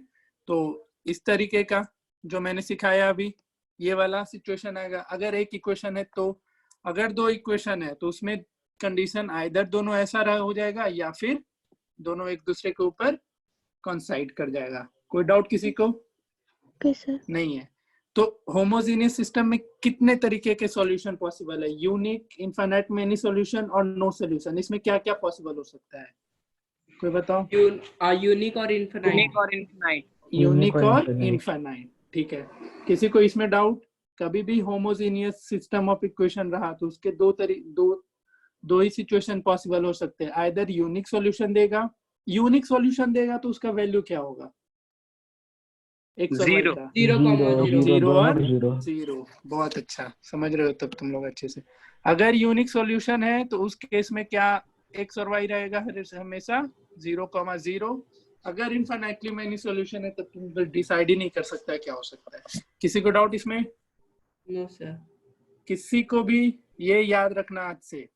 तो इस तरीके का जो मैंने सिखाया अभी, ये वाला सिचुएशन आएगा। अगर एक इक्वेशन है तो, अगर दो इक्वेशन है तो उसमें कंडीशन आइदर दोनों ऐसा हो जाएगा या फिर दोनों एक दूसरे के ऊपर कॉन्साइड कर जाएगा। कोई डाउट किसी को? सर नहीं है। तो होमोजेनियस सिस्टम में कितने तरीके के सॉल्यूशन पॉसिबल है? यूनिक, इनफाइनाइट, मेनी सॉल्यूशन और नो सॉल्यूशन। इसमें क्या क्या पॉसिबल हो सकता है, कोई बताओ? यूनिक और इनफिनाइट। यूनिक और इनफाइनाइट, ठीक है। किसी को इसमें डाउट? कभी भी होमोजेनियस सिस्टम ऑफ इक्वेशन रहा तो उसके दो ही सिचुएशन पॉसिबल हो सकते हैं। आइदर यूनिक सॉल्यूशन देगा, यूनिक सॉल्यूशन देगा तो उसका वैल्यू क्या होगा? जीरो और जीरो। बहुत अच्छा, समझ रहे हो तब तुम लोग अच्छे से। अगर यूनिक सॉल्यूशन है तो उस केस में क्या एक्स और वाई रहेगा? हमेशा 0,0। अगर इनफाइनाइटली मेनी सॉल्यूशन है तब तुम डिसाइड ही नहीं कर सकता क्या हो सकता है। किसी को डाउट इसमें? No sir. किसी को भी ये याद रखना आज से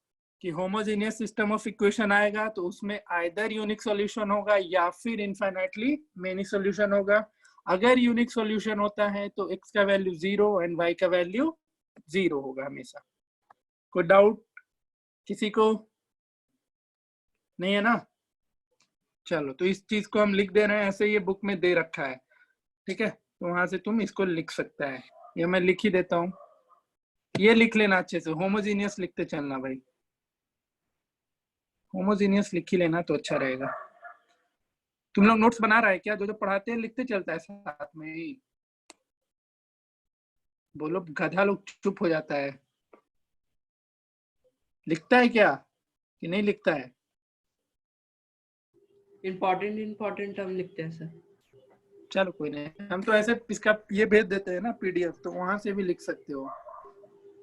कि होमोजेनियस सिस्टम ऑफ इक्वेशन आएगा तो उसमें आइदर यूनिक सॉल्यूशन होगा या फिर इनफाइनाइटली मेनी सॉल्यूशन होगा। अगर यूनिक सॉल्यूशन होता है तो x का वैल्यू 0 एंड y का वैल्यू 0 होगा हमेशा। कोई डाउट किसी को? नहीं है ना? चलो, तो इस चीज को हम लिख दे रहे हैं, ऐसे ये बुक में दे रखा है, ठीक है, तो वहां से तुम इसको लिख सकता है, ये मैं लिख ही देता हूँ। ये लिख लेना अच्छे से, होमोजीनियस लिखते चलना भाई, होमोजीनियस लिख ही लेना तो अच्छा रहेगा। तुम लोग नोट्स बना रहा है क्या? जो पढ़ाते हैं लिखते चलता है साथ में ही? बोलो, गधा लोग चुप हो जाता है। लिखता है क्या? कि नहीं लिखता है? इम्पोर्टेंट टर्म लिखते हैं सर। चलो कोई नहीं, हम तो ऐसे इसका ये भेज देते हैं ना पीडीएफ, तो वहां से भी लिख सकते हो।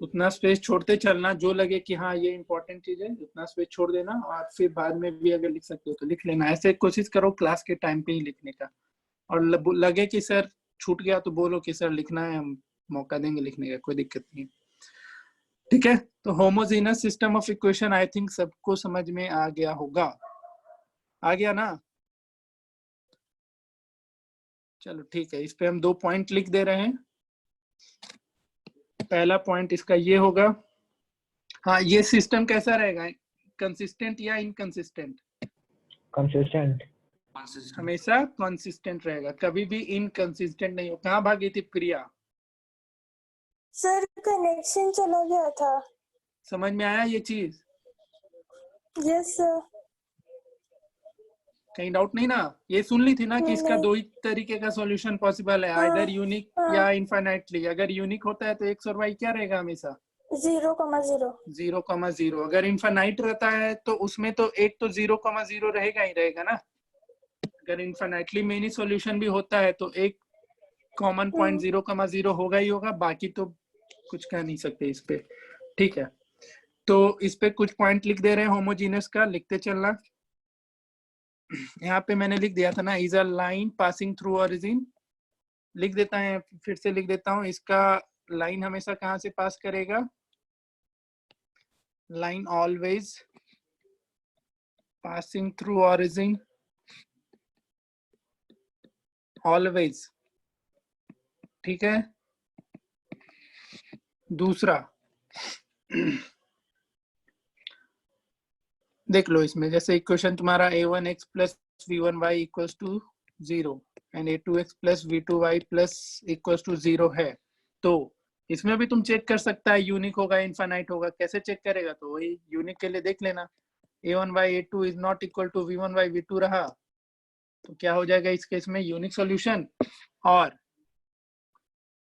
उतना स्पेस छोड़ते चलना, जो लगे कि हाँ ये इंपॉर्टेंट चीज है उतना स्पेस छोड़ देना, और फिर बाद में भी अगर लिख सकते हो तो लिख लेना। ऐसे कोशिश करो क्लास के टाइम पे ही लिखने का, और लगे कि सर छूट गया तो बोलो कि सर लिखना है, हम मौका देंगे लिखने का, कोई दिक्कत नहीं। ठीक है, तो homogeneous system of equation I think सबको समझ में आ गया होगा। आ गया ना? चलो ठीक है, इस पे हम 2 पॉइंट लिख दे रहे हैं। पहला पॉइंट इसका ये होगा, हाँ ये सिस्टम कैसा रहेगा, कंसिस्टेंट या इनकंसिस्टेंट? कंसिस्टेंट। हमेशा कंसिस्टेंट रहेगा, कभी भी इनकंसिस्टेंट नहीं हो। कहाँ भागी थी प्रिया? सर कनेक्शन चला गया था। समझ में आया ये चीज? Yes sir. कहीं डाउट नहीं ना? ये सुन ली थी ना कि इसका नहीं। 2 ही तरीके का सॉल्यूशन पॉसिबल है, आइदर यूनिक या इनफाइनाइटली। अगर यूनिक होता है तो x और y क्या रहेगा हमेशा? 0,0। 0,0। अगर इनफाइनाइट रहता है तो उसमें तो एक तो 0,0 रहेगा ही रहेगा ना। अगर इनफाइनाइटली मेनी सॉल्यूशन भी होता है तो एक कॉमन पॉइंट 0,0 होगा ही होगा, बाकी तो कुछ कह नहीं सकते इस पे। ठीक है, तो इस पे कुछ पॉइंट लिख दे रहे हैं होमोजीनियस का, लिखते चलना। यहाँ पे मैंने लिख दिया था ना, is a line passing through origin. लिख देता है, फिर से लिख देता हूँ। इसका लाइन हमेशा कहाँ से पास करेगा? Line always passing through origin, always. ठीक है, दूसरा देख लो इसमें, जैसे इक्वेशन तुम्हारा a1x plus v1y equals to 0 and a2x plus v2y plus equals to 0 है, तो इसमें भी तुम चेक कर सकता है यूनिक होगा इनफाइनाइट होगा। कैसे चेक करेगा? तो वही यूनिक के लिए देख लेना, a1y a2 is not equal to v1y v2 रहा तो क्या हो जाएगा इस केस में? Unique solution. और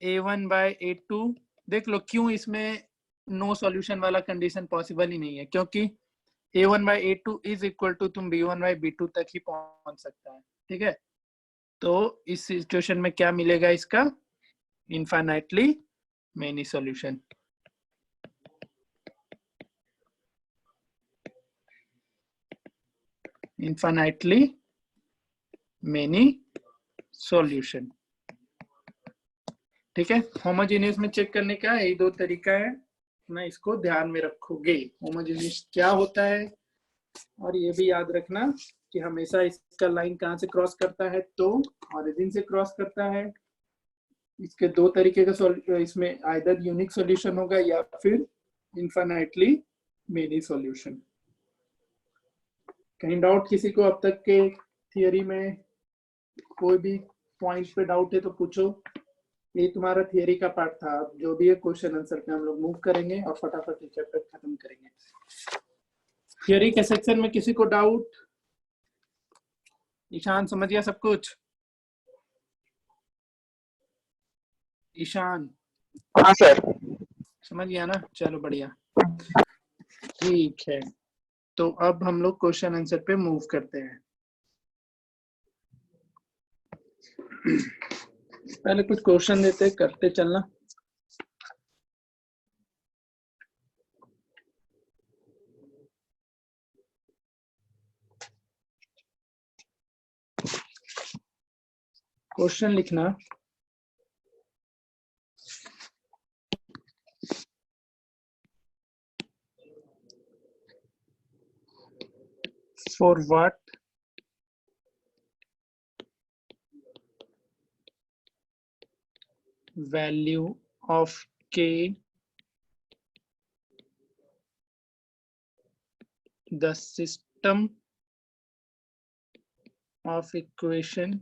a1/a2 देख लो, क्यों इसमें नो सॉल्यूशन वाला कंडीशन पॉसिबल ही नहीं है, क्योंकि a1/a2 इज इक्वल टू तुम b1/b2 तक ही पहुंच सकता है। ठीक है, तो इस सिचुएशन में क्या मिलेगा इसका? Infinitely many solution. Infinitely many solution. ठीक है, होमोजेनियस में चेक करने का यही 2 तरीका है, मैं इसको ध्यान में रखोगे। होमोजेनियस क्या होता है, और ये भी याद रखना कि हमेशा इसका लाइन कहाँ से क्रॉस करता है? तो ओरिजिन से क्रॉस करता है। इसके 2 तरीके का इसमें आइदर यूनिक सॉल्यूशन होगा या फिर इनफाइनाइटली मेनी सॉल्यूशन। कहीं डाउट किसी को अब तक के थियरी में? कोई भी पॉइंट पे डाउट है तो पूछो। ये तुम्हारा थियरी का पार्ट था, जो भी है क्वेश्चन आंसर पे हम लोग मूव करेंगे और फटाफट चैप्टर खत्म करेंगे। थियरी के सेक्शन में किसी को डाउट? ईशान समझ गया सब कुछ? ईशान? हाँ सर। समझ गया ना? चलो बढ़िया, ठीक है। तो अब हम लोग क्वेश्चन आंसर पे मूव करते हैं। पहले कुछ क्वेश्चन देते करते चलना। क्वेश्चन लिखना। For what value of k the system of equation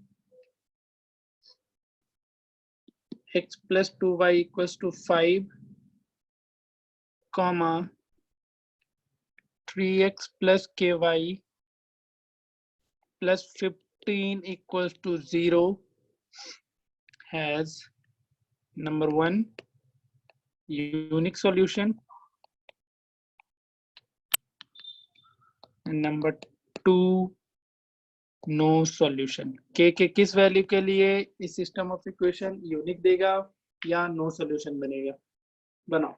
x plus 2y equals to 5 comma 3x plus ky plus 15 equals to 0 has number 1 unique solution, number 2 no solution. के किस वैल्यू के लिए इस सिस्टम ऑफ इक्वेशन यूनिक देगा या नो सॉल्यूशन बनेगा? बनाओ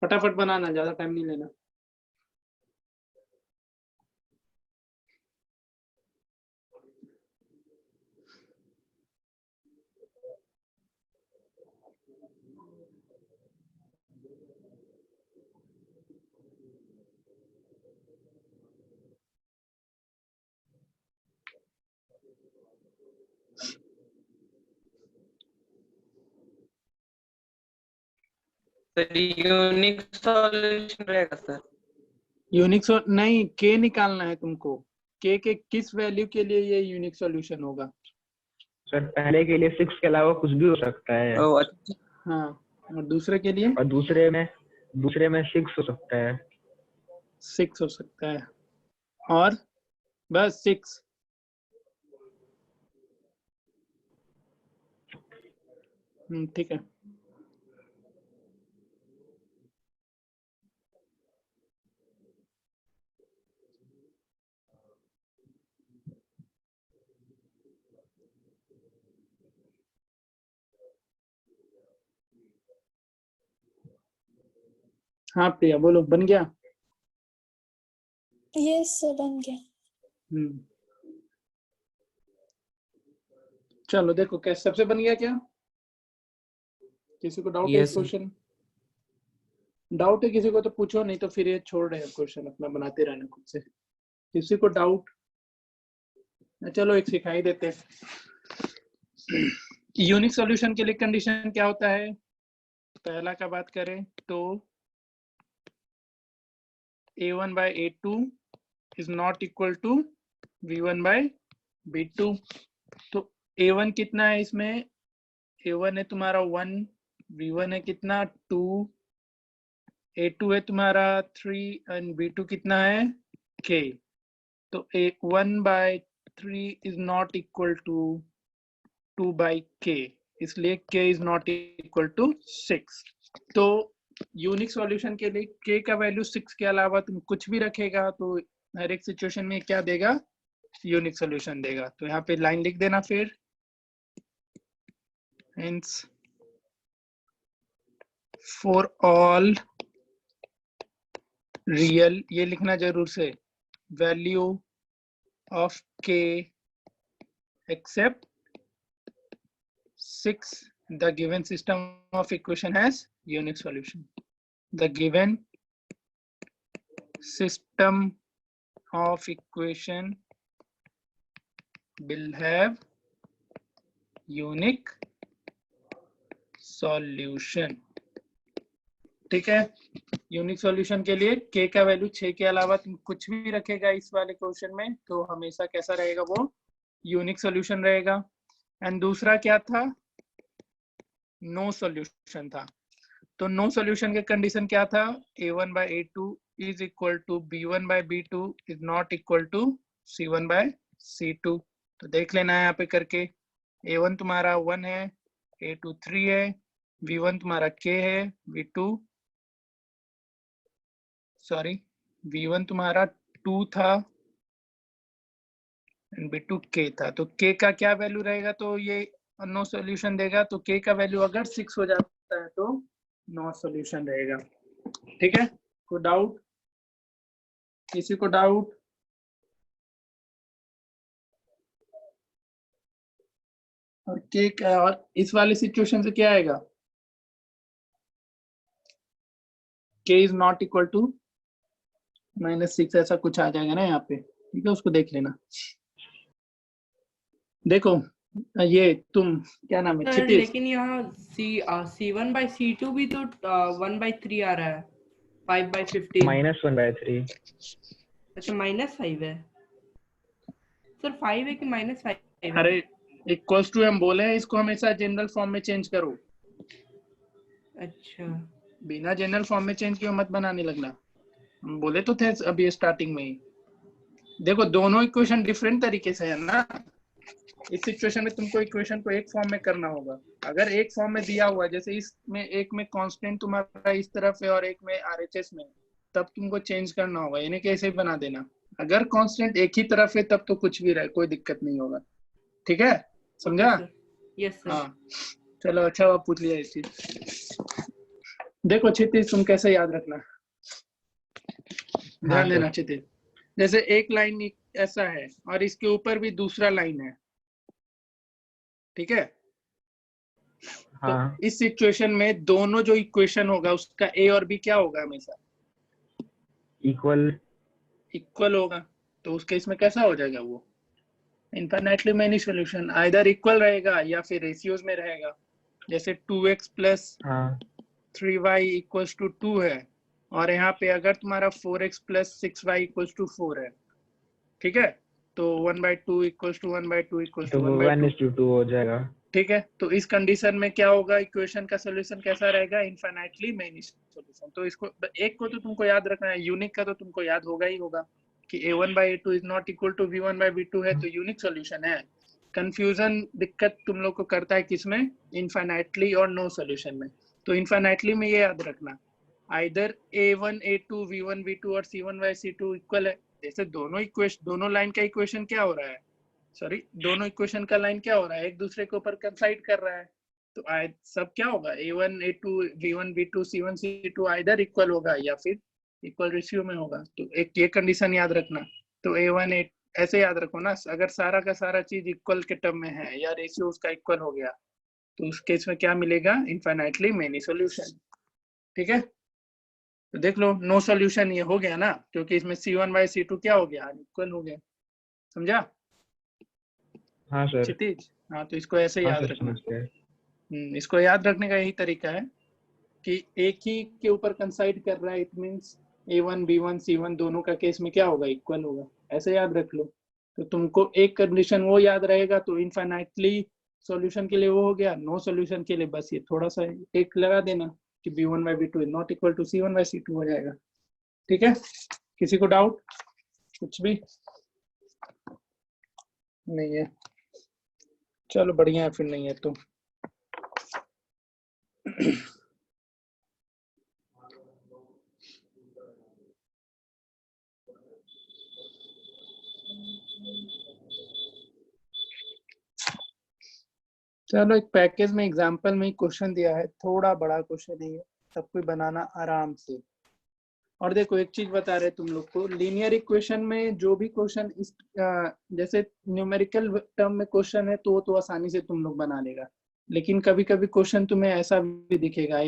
फटाफट, बनाना, ज्यादा टाइम नहीं लेना। सर यूनिक सॉल्यूशन रहेगा सर। यूनिक नहीं, के निकालना है तुमको। के किस वैल्यू के लिए ये यूनिक सॉल्यूशन होगा? सर पहले के लिए 6 के अलावा कुछ भी हो सकता है। ओ अच्छा। हाँ, और दूसरे के लिए? और दूसरे में 6 हो सकता है। 6 हो सकता है, और बस 6। ठीक है। हाँ प्रिया बोलो, बन गया? यस सर, बन गया। चलो देखो कैसे सबसे बन गया क्या? किसी को डाउट है इस Yes, sir. क्वेश्चन? डाउट है किसी को तो पूछो, नहीं तो फिर ये छोड़ रहे हैं क्वेश्चन, अपना बनाते रहना खुद से। किसी को डाउट? चलो एक सिखाई देते हैं। यूनिक सॉल्यूशन के लिए कंडीशन क्या होता है? पहला का बात करें तो a1 by a2 is not equal to v1 by v2। तो a1 कितना है इसमें? a1 है तुम्हारा 1, v1 है कितना 2, a2 है तुम्हारा 3 एंड v2 कितना है k। तो a1 by 3 is not equal to 2 by k, इसलिए k is not equal to 6। तो यूनिक सॉल्यूशन के लिए k का वैल्यू 6 के अलावा तुम कुछ भी रखेगा तो हर एक सिचुएशन में क्या देगा? यूनिक सॉल्यूशन देगा। तो यहाँ पे लाइन लिख देना फिर, hence for all real, ये लिखना जरूर से, value of k except 6 the given system of equation has unique solution। The given system of equation will have unique solution। ठीक है, यूनिक सॉल्यूशन के लिए k का वैल्यू 6 के अलावा तुम कुछ भी रखेगा इस वाले क्वेश्चन में तो हमेशा कैसा रहेगा? वो यूनिक सॉल्यूशन रहेगा। एंड दूसरा क्या था? नो सॉल्यूशन था। तो नो सॉल्यूशन के कंडीशन क्या था? a1 by a2 is equal to b1 by b2 is not equal to c1 by c2। तो देख लेना है यहाँ पे करके, a1 तुम्हारा 1 है, a2 3 है, v1 तुम्हारा k है, v1 तुम्हारा 2 था एंड v2 k था। तो k का क्या वैल्यू रहेगा? तो ये नो सॉल्यूशन देगा। तो k का वैल्यू अगर 6 हो जाता है तो नो सॉल्यूशन रहेगा। ठीक है, कोई डाउट? किसी को डाउट? और k और इस वाले सिचुएशन से क्या आएगा? k is not equal to -6 ऐसा कुछ आ जाएगा ना यहाँ पे। ठीक है, उसको देख लेना। देखो ये तुम क्या नाम है सर क्षितिज? लेकिन यहाँ C1 by C2 भी तो 1 by 3 आ रहा है, 5 by 15। -1 by 3। अच्छा -5 है सर, 5 है कि -5 है? अरे इक्वल्स टू हम बोले हैं, इसको हमेशा जनरल फॉर्म में चेंज करो। अच्छा, बिना जनरल फॉर्म में चेंज किए मत बनाने लगना। हम बोले तो थे अभी स्टार्टिंग में ही। देखो दोनों इक्वेशन डिफरेंट तरीके से है ना। इस सिचुएशन में तुमको इक्वेशन को एक फॉर्म में करना होगा। अगर एक फॉर्म में दिया हुआ, जैसे इसमें एक में कांस्टेंट तुम्हारा इस तरफ है और एक में आरएचएस में, तब तुमको चेंज करना होगा, यानी कि ऐसे ही बना देना। अगर कांस्टेंट एक ही तरफ है तब तो कुछ भी रहे, कोई दिक्कत नहीं होगा। ठीक है, समझा? Yes sir. हाँ चलो, अच्छा हुआ पूछ लिया इस चीज। देखो क्षितिज, तुम कैसे याद रखना, ध्यान देना क्षितिज। जैसे एक लाइन ऐसा है और इसके ऊपर भी दूसरा लाइन है, ठीक है? हाँ। तो इस सिचुएशन में दोनों जो इक्वेशन होगा उसका ए और बी क्या होगा? हमेशा इक्वल होगा। तो उस केस में कैसा हो जाएगा वो? Infinitely many solution, either equal रहेगा या फिर रेशियोज में रहेगा। जैसे 2x plus 3y equals to 2 है, और यहाँ पे अगर तुम्हारा 4x plus 6y equals to 4 है, ठीक है? तो 1/2 इक्वल्स टू 1/2 इक्वल्स टू 1/2 हो जाएगा। ठीक है? तो इस कंडीशन में क्या होगा? इक्वेशन का सोल्यूशन कैसा रहेगा? Infinitely many solution. तो इसको एक को तो तुमको याद रखना है, यूनिक का तो तुमको याद होगा ही होगा कि a1/a2 is not equal to v1/v2 है, तो यूनिक सॉल्यूशन है। कंफ्यूजन दिक्कत तुम लोग को करता है किसमें? इनफाइनाइटली और नो सॉल्यूशन में। तो इनफाइनाइटली में ये याद रखना, either a1 a2 v1 v2 और c1/c2 इक्वल है। जैसे दोनों लाइन का इक्वेशन क्या हो रहा है? सॉरी, दोनों इक्वेशन का लाइन क्या हो रहा है? एक दूसरे के ऊपर कंसाइड कर रहा है। तो सब क्या होगा? a1 a2 v1 v2 c1 c2 either equal होगा या फिर इक्वल रेशियो में होगा। तो एक ये कंडीशन याद रखना। तो a1 ऐसे याद रखो ना, अगर सारा का सारा चीज इक्वल के टर्म में है या रेशियो उसका इक्वल हो गया, तो उस केस में क्या मिलेगा? Infinitely many solution. ठीक है, तो देख लो, नो सॉल्यूशन ये हो गया ना, क्योंकि इसमें c1/c2 क्या हो गया? इक्वल हो गया। समझा? हाँ सर। क्षितिज, हाँ तो इसको ऐसे याद रखना। इसको याद रखने का यही तरीका है कि एक ही के ऊपर कंसाइड कर रहा है, it means a1 b1 c1 दोनों का केस में क्या होगा? इक्वल होगा। ऐसे याद रख लो। तो तुमको एक कंडीशन वो याद रहेगा, तो इनफाइनाइटली सॉल्यूशन के लिए वो हो गया, नो सॉल्यूशन के लिए बस ये थोड़ा सा एक लगा देना कि b1/b2 is not equal to c1/c2 हो जाएगा। ठीक है, किसी को डाउट? कुछ भी नहीं है? चलो बढ़िया है, फिर नहीं है तो चलो, एक पैकेज में एग्जांपल में ही क्वेश्चन दिया है, थोड़ा बड़ा क्वेश्चन है ये, सब कोई बनाना आराम से। और देखो एक चीज बता रहे तुम लोग को, लीनियर इक्वेशन में जो भी क्वेश्चन इस जैसे न्यूमेरिकल टर्म में क्वेश्चन है तो आसानी से तुम लोग बना लेगा। लेकिन कभी कभी क्वेश्चन तुम्हें ऐसा भी दिखेगा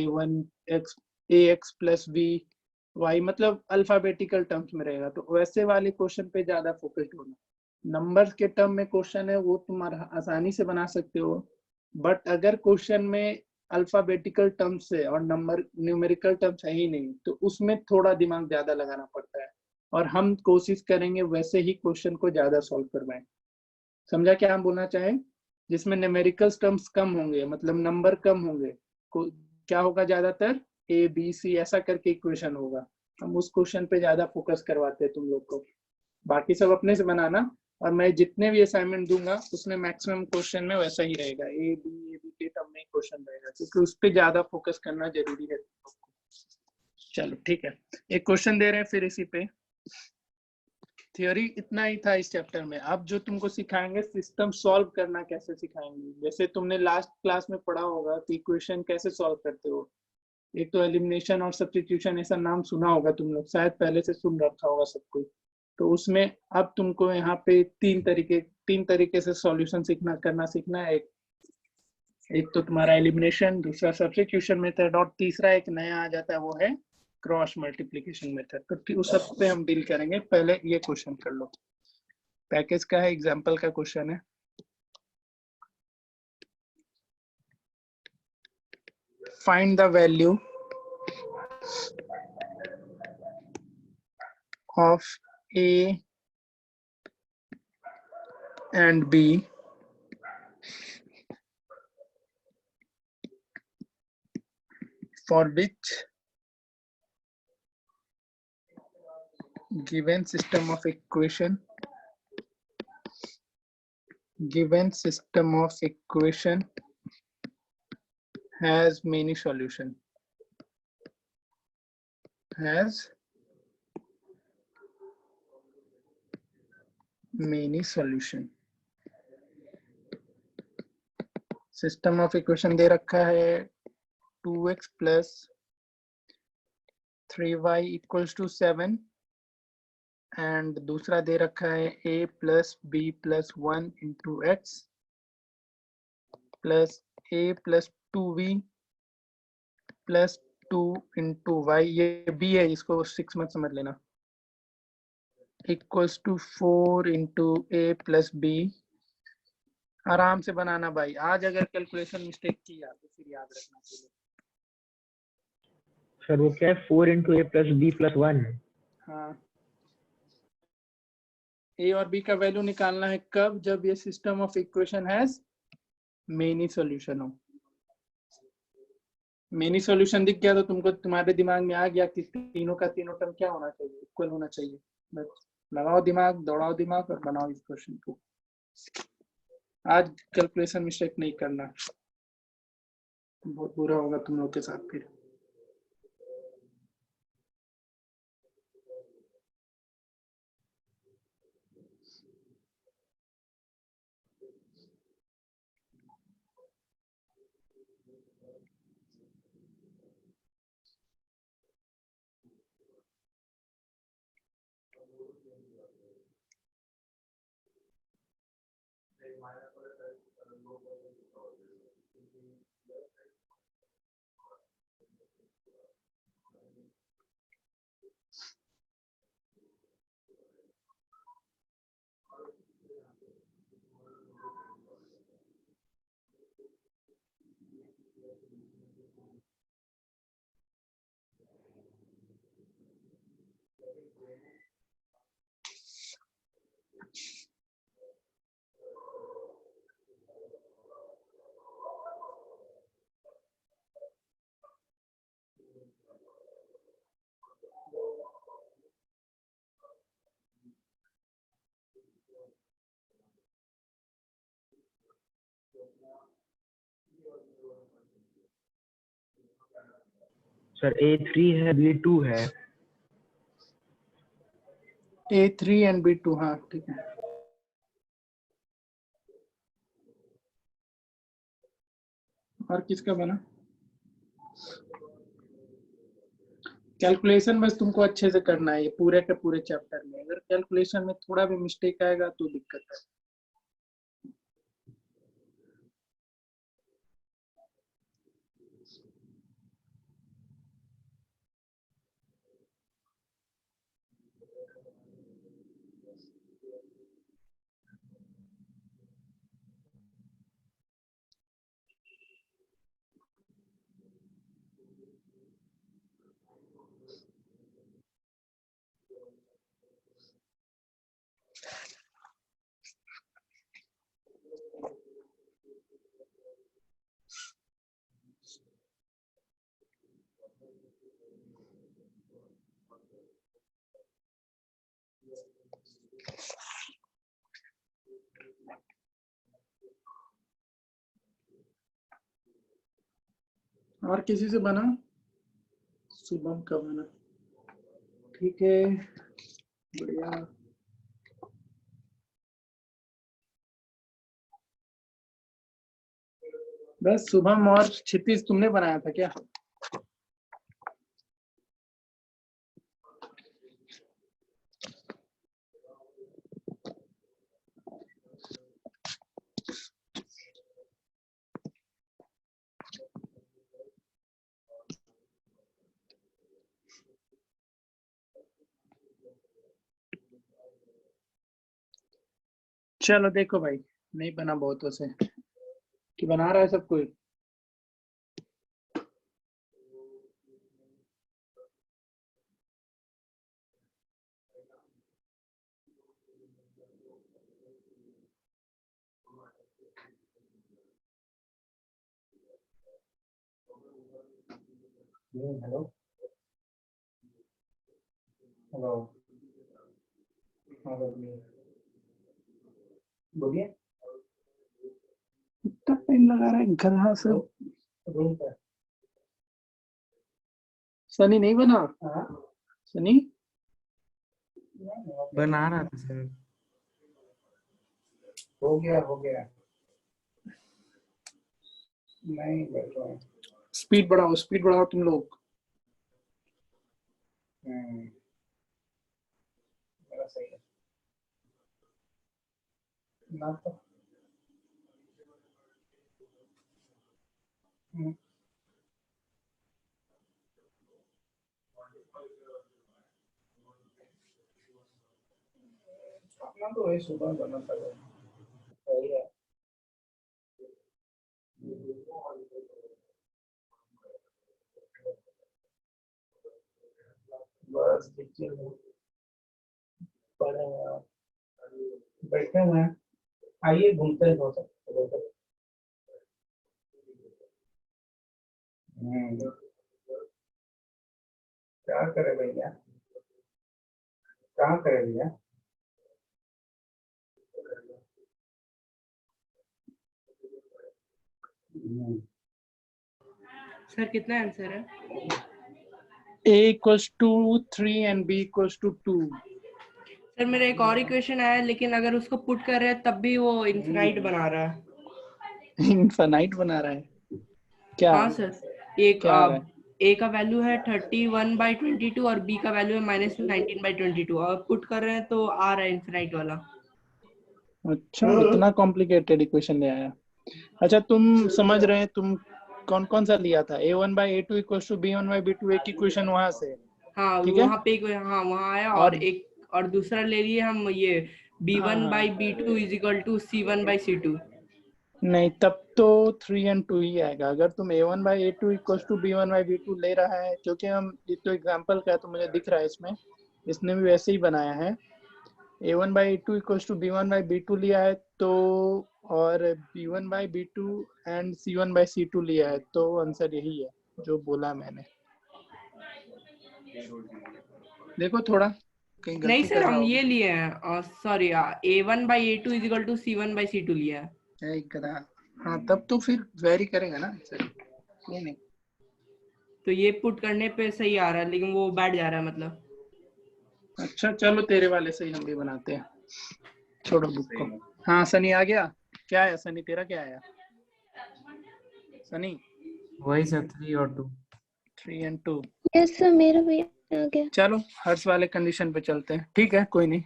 ax प्लस b y, मतलब अल्फाबेटिकल टर्म्स में रहेगा, तो वैसे वाले क्वेश्चन पे ज्यादा फोकस्ड होना। नंबर्स के टर्म में क्वेश्चन है वो तुम आसानी से बना सकते हो, बट अगर क्वेश्चन में अल्फाबेटिकल टर्म्स से और नंबर न्यूमेरिकल टर्म्स है ही नहीं, तो उसमें थोड़ा दिमाग ज्यादा लगाना पड़ता है। और हम कोशिश करेंगे वैसे ही क्वेश्चन को ज्यादा सॉल्व करवाएं। समझा क्या हम बोलना चाहें? जिसमें न्यूमेरिकल टर्म्स कम होंगे, मतलब नंबर कम होंगे, क्या होगा? ज्यादातर ए बी सी ऐसा करके इक्वेशन होगा। हम उस क्वेश्चन पे ज्यादा फोकस करवाते हैं तुम लोग को। बाकी सब अपने से बनाना, और मैं जितने भी असाइनमेंट दूंगा उसमें मैक्सिमम क्वेश्चन में वैसा ही रहेगा, ए बी के टर्म में क्वेश्चन रहेगा, क्योंकि उस पर ज्यादा फोकस करना जरूरी है। चलो ठीक है, एक क्वेश्चन दे रहे हैं फिर इसी पे। थ्योरी इतना ही था इस चैप्टर में। अब जो तुमको सिखाएंगे सिस्टम सॉल्व करना कैसे सिखाएंगे। जैसे तुमने लास्ट क्लास में पढ़ा होगा कि इक्वेशन कैसे सॉल्व करते हो। एक तो एलिमिनेशन और सब्स्टिट्यूशन, ऐसा नाम सुना होगा तुम लोग, शायद पहले से सुन रखा होगा सब कोई। तो उसमें अब तुमको यहाँ पे तीन तरीके से सॉल्यूशन करना सीखना है। एक तो तुम्हारा एलिमिनेशन, दूसरा सब्स्टिट्यूशन मेथड, और तीसरा एक नया आ जाता है वो है क्रॉस मल्टीप्लिकेशन मेथड। तो उस सब पे हम डील करेंगे। पहले ये क्वेश्चन कर लो, पैकेज का है, एग्जाम्पल का क्वेश्चन है। Find the value of A and B for which given system of equation has many solution, has many solution. System of equation दे रखा है 2x plus 3y equals to 7 and दूसरा दे रखा है a plus b plus 1 into x plus a plus 2v plus 2 into y, ये b है, इसको 6 मत समझ लेना, equals to 4 into a plus b। आराम से बनाना भाई, आज अगर कैलकुलेशन मिस्टेक किया तो फिर याद रखना चाहिए। सर वो क्या है 4 इंटू ए प्लस बी प्लस 1? हाँ, a और b का वैल्यू निकालना है कब? जब ये system of equation has many solution हो। मेनी सॉल्यूशन दिख गया तो तुमको, तुम्हारे दिमाग में आ गया कि तीनों का तीनों टर्म क्या होना चाहिए, इक्वल होना चाहिए। बस लगाओ दिमाग, दौड़ाओ दिमाग और बनाओ इस क्वेश्चन को। आज कैलकुलेशन मिस्टेक नहीं करना, बहुत बुरा होगा तुम लोग के साथ फिर। सर A3 है B2 है। A3 एंड B2, हाँ ठीक है। और किसका बना? कैलकुलेशन बस तुमको अच्छे से करना है, ये पूरे के पूरे चैप्टर में। अगर कैलकुलेशन में थोड़ा भी मिस्टेक आएगा तो दिक्कत है। और किसी से बना? शुभम का बना, ठीक है, बढ़िया। बस शुभम और क्षितिज तुमने बनाया था क्या? चलो देखो भाई, नहीं बना बहुतों से कि बना रहा है सब कोई? हेलो हेलो, बोलिए। इतना टाइम लगा रहा है गधा सब। रूम पर। सनी नहीं बना? सनी बना रहा था सर। हो गया नहीं बैठ रहा हूँ। स्पीड बढ़ाओ तुम लोग। मेरा सही है ना तो अपना तो वही सुबह बना था सही है। बस देखिए बैठे हुए हैं, आइए घूमते हैं थोड़ा सा। क्या करे भैया, कहाँ करे भैया? सर कितना आंसर है? A equals to 3 and B equals to 2। Sir मेरा एक और इक्वेशन आया, लेकिन अगर उसको पुट कर रहे हैं तब भी वो इनफिनाइट बना रहा है। इनफाइनाइट बना रहा है क्या? हाँ सर, एक क्या आ रहा है? ए का वैल्यू है 31/22 और बी का वैल्यू है -19/22 और पुट कर रहे हैं तो आ रहा है इनफिनाइट वाला। अच्छा, इतना कॉम्प्लिकेटेड इक्वेशन ले आया। अच्छा, तुम समझ रहे हैं, तुम कौन कौन सा लिया था? a1/a2 इक्वल्स टू b1/b2, एक इक्वेशन वहां से। हाँ ठीक है, वहाँ पे हाँ वहाँ आया, और एक और दूसरा ले लिए हम ये b1/b2 is equal to c1/c2। नहीं, तब तो 3 and 2 ही आएगा। अगर तुम a1/a2 इक्वल्स टू b1/b2 ले रहा है, क्योंकि हम ये तो एग्जांपल का है तो मुझे दिख रहा है इसने भी वैसे ही बनाया है। a1/a2 इक्वल्स टू b1/b2 लिया है तो, और b1/b2 एंड c1/c2 लिया है, तो आंसर यही है जो बोला मैंने। देखो थोड़ा कहीं नहीं गलती सर, कर रहा हम हूँ। ये लिए हैं, sorry, a1/a2 is equal to c1/c2 लिया है। एक गधा। हाँ, तब तो फिर वेरी करेगा ना आंसर। ये नहीं, तो ये पुट करने पे सही आ रहा है, लेकिन वो बैठ जा रहा है मतलब। अच्छा चलो, तेरे वाले से ही हम भी बनाते हैं। छोड़ो बुक को। हाँ सनी आ गया। क्या आया सनी, तेरा क्या आया सनी? वही सर 3 और 2। 3 and 2। यस सर, मेरा भी आ गया। चलो हर्ष वाले कंडीशन पे चलते हैं। ठीक है, कोई नहीं।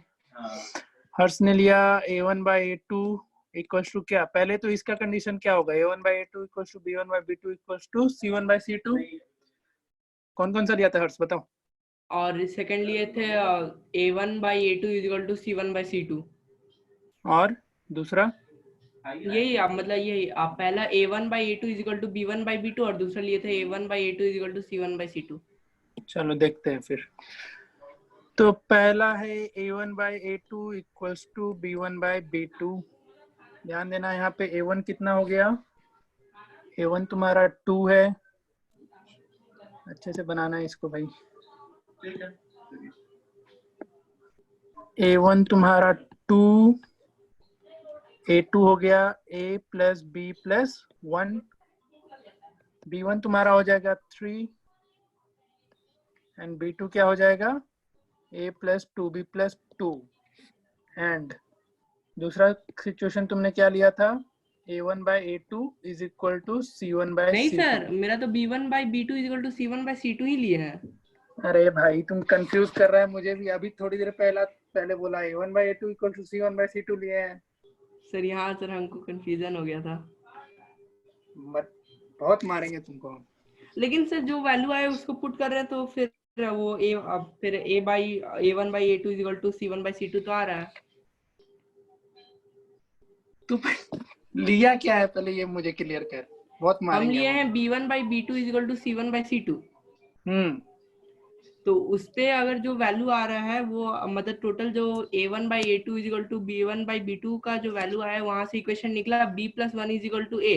हर्ष ने लिया a1/a2 इक्वल्स टू क्या? पहले तो इसका कंडीशन क्या होगा? a1/a2 equals to b1/b2 equals to c1/c2। कौन कौन सा लिया था हर्ष, बताओ? और सेकंड लिए थे a1/a2 is equal to c1/c2। और दूसरा? यही आप मतलब यही आप पहला a1/a2 is equal to b1/b2 और दूसरा लिए थे a1/a2 is equal to c1/c2। चलो देखते हैं फिर। तो पहला है a1/a2 इक्वल्स टू b1/b2। ध्यान देना, यहाँ पे a1 कितना हो गया? a1 तुम्हारा 2 है। अच्छे से बनाना है इसको भाई। a1 तुम्हारा 2, a2 हो गया a plus b plus 1, b1 तुम्हारा हो जाएगा 3 एंड b2 क्या हो जाएगा? a plus 2b plus 2। And दूसरा सिचुएशन तुमने क्या लिया था? a1/a2 is equal to c1/c2। नहीं सर, मेरा तो b1/b2 is equal to c1/c2 ही लिए हैं। अरे भाई तुम कंफ्यूज कर रहा है मुझे भी। अभी थोड़ी देर पहले बोला a1/a2 इक्वल टू c1/c2 लिए हैं। सर यहाँ सर हमको कंफ्यूजन हो गया था। बहुत मारेंगे तुमको। लेकिन सर जो वैल्यू आए उसको पुट कर रहे हैं तो फिर वो अब फिर a1/a2 is equal to c1/c2 तो आ रहा है। तू लिया क्या है पहले ये मुझे क्लियर कर। बहुत हम मारेंगे लिए हैं b1/b2 is equal to c1/c2। तो उस पे अगर जो वैल्यू आ रहा है वो मतलब टोटल जो a1/a2 is equal to b1/b2 का जो वैल्यू आया है वहां से इक्वेशन निकला b+1 is equal to a।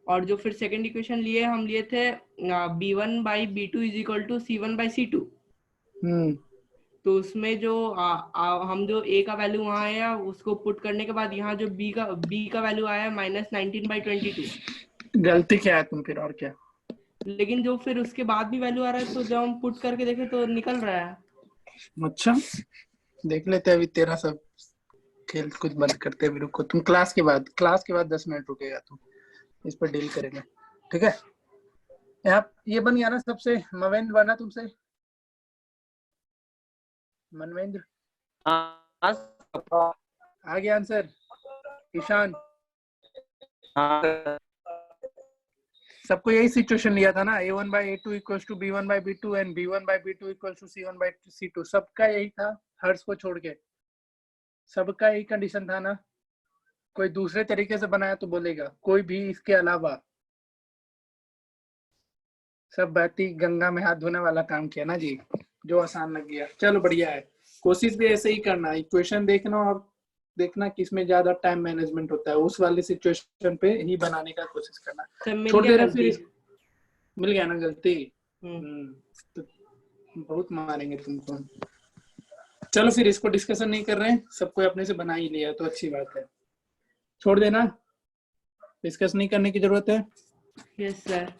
और जो फिर सेकंड इक्वेशन लिए हम लिए थे b1/b2 is equal to c1/c2। तो उसमें जो हम जो a का वैल्यू वहां आया उसको पुट करने के बाद यहाँ जो b का वैल्यू आया -19/22। गलती क्या है तुम फिर, और क्या? लेकिन जो फिर उसके बाद भी वैल्यू आ रहा है तो जब हम पुट करके देखें तो निकल रहा है। अच्छा देख लेते हैं अभी तेरा सब खेल कुछ बंद करते हैं, रुको तुम क्लास के बाद 10 मिनट रुकेगा, तुम इस पर डील करेंगे, ठीक है। यहाँ ये बन गया ना सबसे, मवेंद्र बना तुमसे, मनवेंद्र आ गया आंसर, ईशान सबको यही सिचुएशन लिया था ना, a1 by a2 equals to b1 by b2 and b1 by b2 equals to c1 by c2, सबका यही था, हर्ष को छोड़ के सबका यही कंडीशन था ना। कोई दूसरे तरीके से बनाया तो बोलेगा, कोई भी इसके अलावा सब बाती गंगा में हाथ धोने वाला काम किया ना जी, जो आसान लग गया। चलो बढ़िया है, कोशिश भी ऐसे ही करना, इक्वेशन देखना और देखना किसमें ज्यादा टाइम मैनेजमेंट होता है, उस वाले सिचुएशन पे ही बनाने का कोशिश करना। छोड़ दे रहा फिर मिल गया ना गलती, तो बहुत मारेंगे तुमको। चलो फिर इसको डिस्कशन नहीं कर रहे हैं, सबको अपने से बना ही लिया तो अच्छी बात है, छोड़ देना, डिस्कस नहीं करने की जरूरत है। Yes sir.